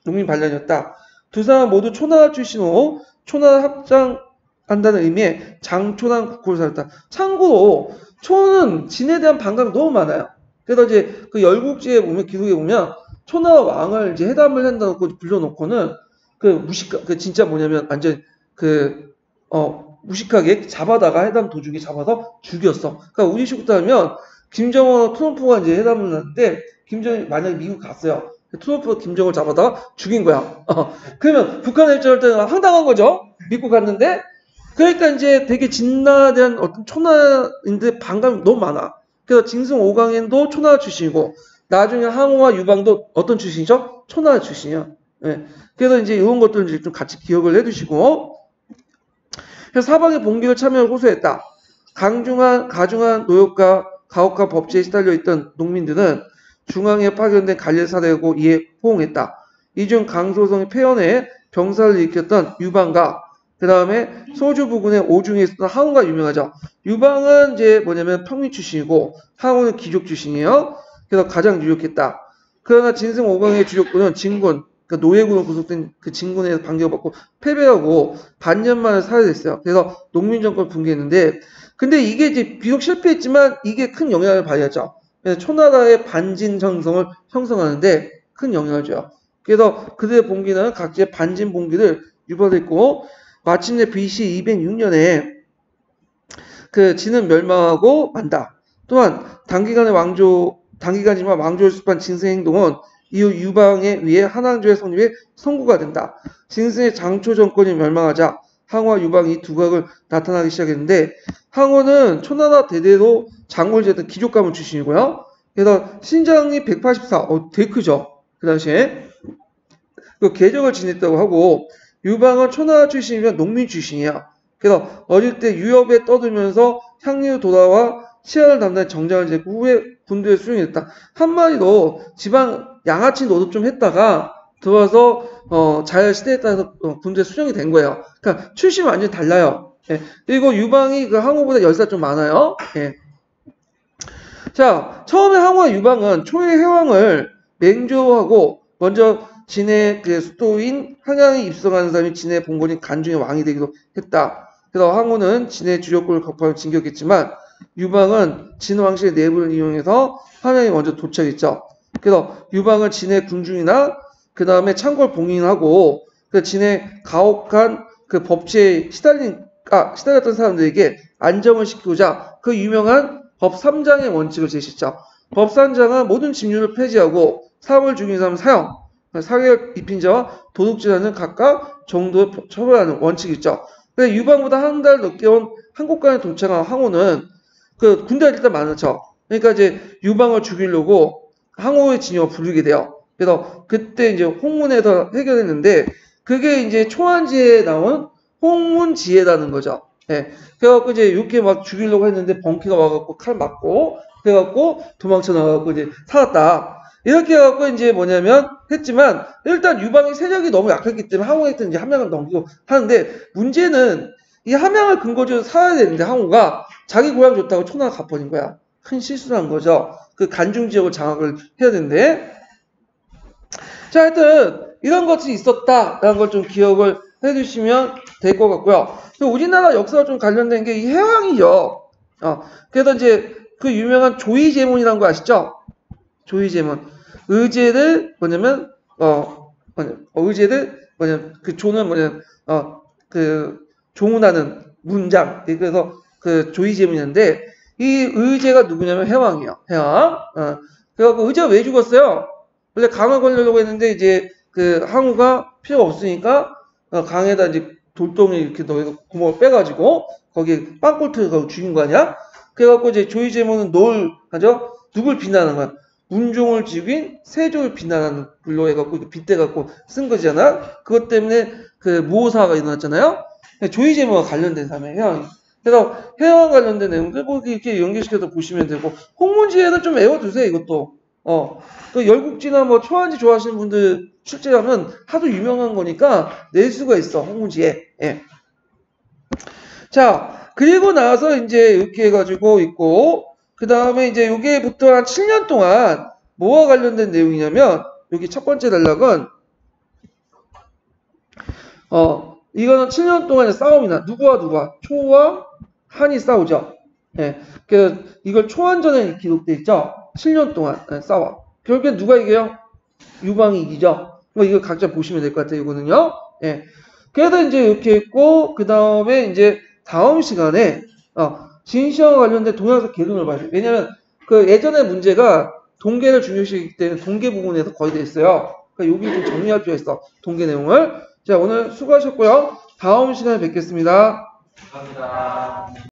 농민 반란이었다. 두 사람 모두 초나라 출신으로 초나라 합장한다는 의미의 장초난 국호를 살았다. 참고로 초는 진에 대한 반감이 너무 많아요. 그래서 이제 그 열국지에 보면 기록에 보면 초나라 왕을 이제 해담을 한다고 불러놓고는 그 진짜 뭐냐면 완전 무식하게 잡아다가 해담 도중에 잡아서 죽였어. 그러니까 우리 식구도 하면 김정은 트럼프가 이제 해담을 하는데 김정은이 만약에 미국 갔어요. 트럼프가 김정을 잡아다가 죽인 거야. 그러면 북한의 입장을 때는 황당한 거죠. 믿고 갔는데 그러니까 이제 되게 진나라에 대한 어떤 초나라인데 반감이 너무 많아. 그래서 징승 오강엔도 초나라 출신이고 나중에 항우와 유방도 어떤 출신이죠? 초나라 출신이야. 네. 그래서 이제 이런 것들을 이제 좀 같이 기억을 해두시고 그래서 사방의 봉기를 참여를 호소했다. 가중한 노역과 가혹과 법제에 시달려 있던 농민들은 중앙에 파견된 갈릴 사대고 이에 호응했다. 이 중 강소성의 폐연에 병사를 일으켰던 유방과 그 다음에 소주 부근의 오중에 있었던 항우가 유명하죠. 유방은 이제 뭐냐면 평민 출신이고 항우는 귀족 출신이에요. 그래서 가장 유력했다. 그러나 진승 오강의 주력군은 진군, 그러니까 노예군으로 구속된 그 진군에서 반격을 받고 패배하고 반년 만에 살해됐어요. 그래서 농민정권을 붕괴했는데 근데 이게 이제 비록 실패했지만 이게 큰 영향을 발휘하죠. 그래서 초나라의 반진 형성을 형성하는데 큰 영향을 줘요. 그래서 그들의 봉기는 각지의 반진 봉기를 유발했고 마침내 BC 206년에 그 진은 멸망하고 만다. 또한 단기간이지만 왕조를 수습한 진승의 행동은 이후 유방에 의해 한왕조의 성립에 선고가 된다. 진승의 장초 정권이 멸망하자 항우와 유방 이 두 각을 나타나기 시작했는데 항우는 초나라 대대로 장군을 지었던 귀족 가문 출신이고요. 그래서 신장이 184, 되게 크죠. 그 당시에. 그 계적을 지냈다고 하고 유방은 초나라 출신이면 농민 출신이야. 그래서 어릴 때 유럽에 떠들면서 향리로 돌아와 치안을 담당한 정장을 지냈고 후에 군대에 수용했다. 한마디로 지방 양아치 노릇 좀 했다가 들어와서 자유시대에 따라서 군대에 수용이 된 거예요. 그러니까 출신이 완전히 달라요. 예. 그리고 유방이 그 항우보다 10살 좀 많아요. 예. 자, 처음에 항우와 유방은 초의 해왕을 맹조하고 먼저 진의 그 수도인 한양에 입성하는 사람이 진의 본권인 간중의 왕이 되기도 했다. 그래서 항우는 진의 주력권을 격파하며 진격했지만 유방은 진 왕실의 내부를 이용해서 한양에 먼저 도착했죠. 그래서 유방은 진의 군중이나 그 다음에 창궐 봉인하고 그 진의 가혹한 그 법제에 시달렸던 사람들에게 안정을 시키고자 그 유명한 법 3장의 원칙을 제시했죠. 법 3장은 모든 직류를 폐지하고 사람을 죽인 사람 사형, 사형을 입힌 자와 도둑질하는 각각 정도에 처벌하는 원칙이 있죠. 근데 유방보다 한 달 늦게 온 한국간에 도착한 항우는 그 군대가 일단 많죠. 그러니까 이제 유방을 죽이려고 항우의 진영을 부르게 돼요. 그래서 그때 이제 홍문에서 해결했는데 그게 이제 초안지에 나온 홍문지혜라는 거죠. 예. 그래갖고 이제 이렇게 막 죽이려고 했는데 번개가 와갖고 칼 맞고 그래갖고 도망쳐 나가갖고 이제 살았다. 이렇게 해갖고 이제 뭐냐면 했지만 일단 유방의 세력이 너무 약했기 때문에 항우한테 이제 함양을 넘기고 하는데 문제는 이 함양을 근거지로 살아야 되는데 항우가 자기 고향 좋다고 초나가 갚아버린 거야. 큰 실수를 한 거죠. 그 간중 지역을 장악을 해야 되는데 자 하여튼 이런 것이 있었다라는 걸 좀 기억을 해주시면 될 것 같고요. 우리나라 역사와 좀 관련된 게 이 해왕이죠. 그래서 이제 그 유명한 조이제문이라는 거 아시죠? 조이제문. 의제를 뭐냐면 의제를 뭐냐면 그 조는 뭐냐면 그 조문하는 문장. 그래서 그 조이제문인데 이 의제가 누구냐면 해왕이에요. 해왕. 그래갖고 의제가 왜 죽었어요? 원래 강을 걸려고 했는데 이제 그 항우가 필요가 없으니까 강에다 이제 돌덩이 이렇게 넣어서 구멍을 빼가지고 거기에 빵골트가 죽인 거 아니야? 그래갖고 이제 조이제문은 하죠? 누굴 비난하는 거야? 문종을 죽인 세조를 비난하는 불로 해갖고 빗대갖고 쓴 거잖아. 그것 때문에 그 무오사가 일어났잖아요. 조이제문과 관련된 사람이에요. 해왕이. 그래서 해왕 관련된 내용들 뭐 이렇게 연결시켜서 보시면 되고 홍문지혜는 좀 외워두세요. 이것도. 그 열국지나 뭐 초안지 좋아하시는 분들 출제하면 하도 유명한 거니까 낼 수가 있어. 홍문지혜. 예. 자, 그리고 나서 이제 이렇게 해가지고 있고, 그 다음에 이제 여기부터 한 7년 동안 뭐와 관련된 내용이냐면, 여기 첫 번째 단락은, 이거는 7년 동안의 싸움이나, 누구와? 초와 한이 싸우죠. 예. 그래서 이걸 초안전에 기록되어 있죠. 7년 동안 싸워. 결국엔 누가 이겨요? 유방이 이기죠. 이거 각자 보시면 될 것 같아요. 이거는요. 예. 그래서 이제 이렇게 있고, 그 다음에 이제 다음 시간에, 진시황과 관련된 동양사 계론을 봐야 돼요. 왜냐면 그 예전의 문제가 동계를 중요시하기 때문에 동계 부분에서 거의 돼 있어요. 그러니까 여기 좀 정리할 필요가 있어. 동계 내용을. 자, 오늘 수고하셨고요. 다음 시간에 뵙겠습니다. 감사합니다.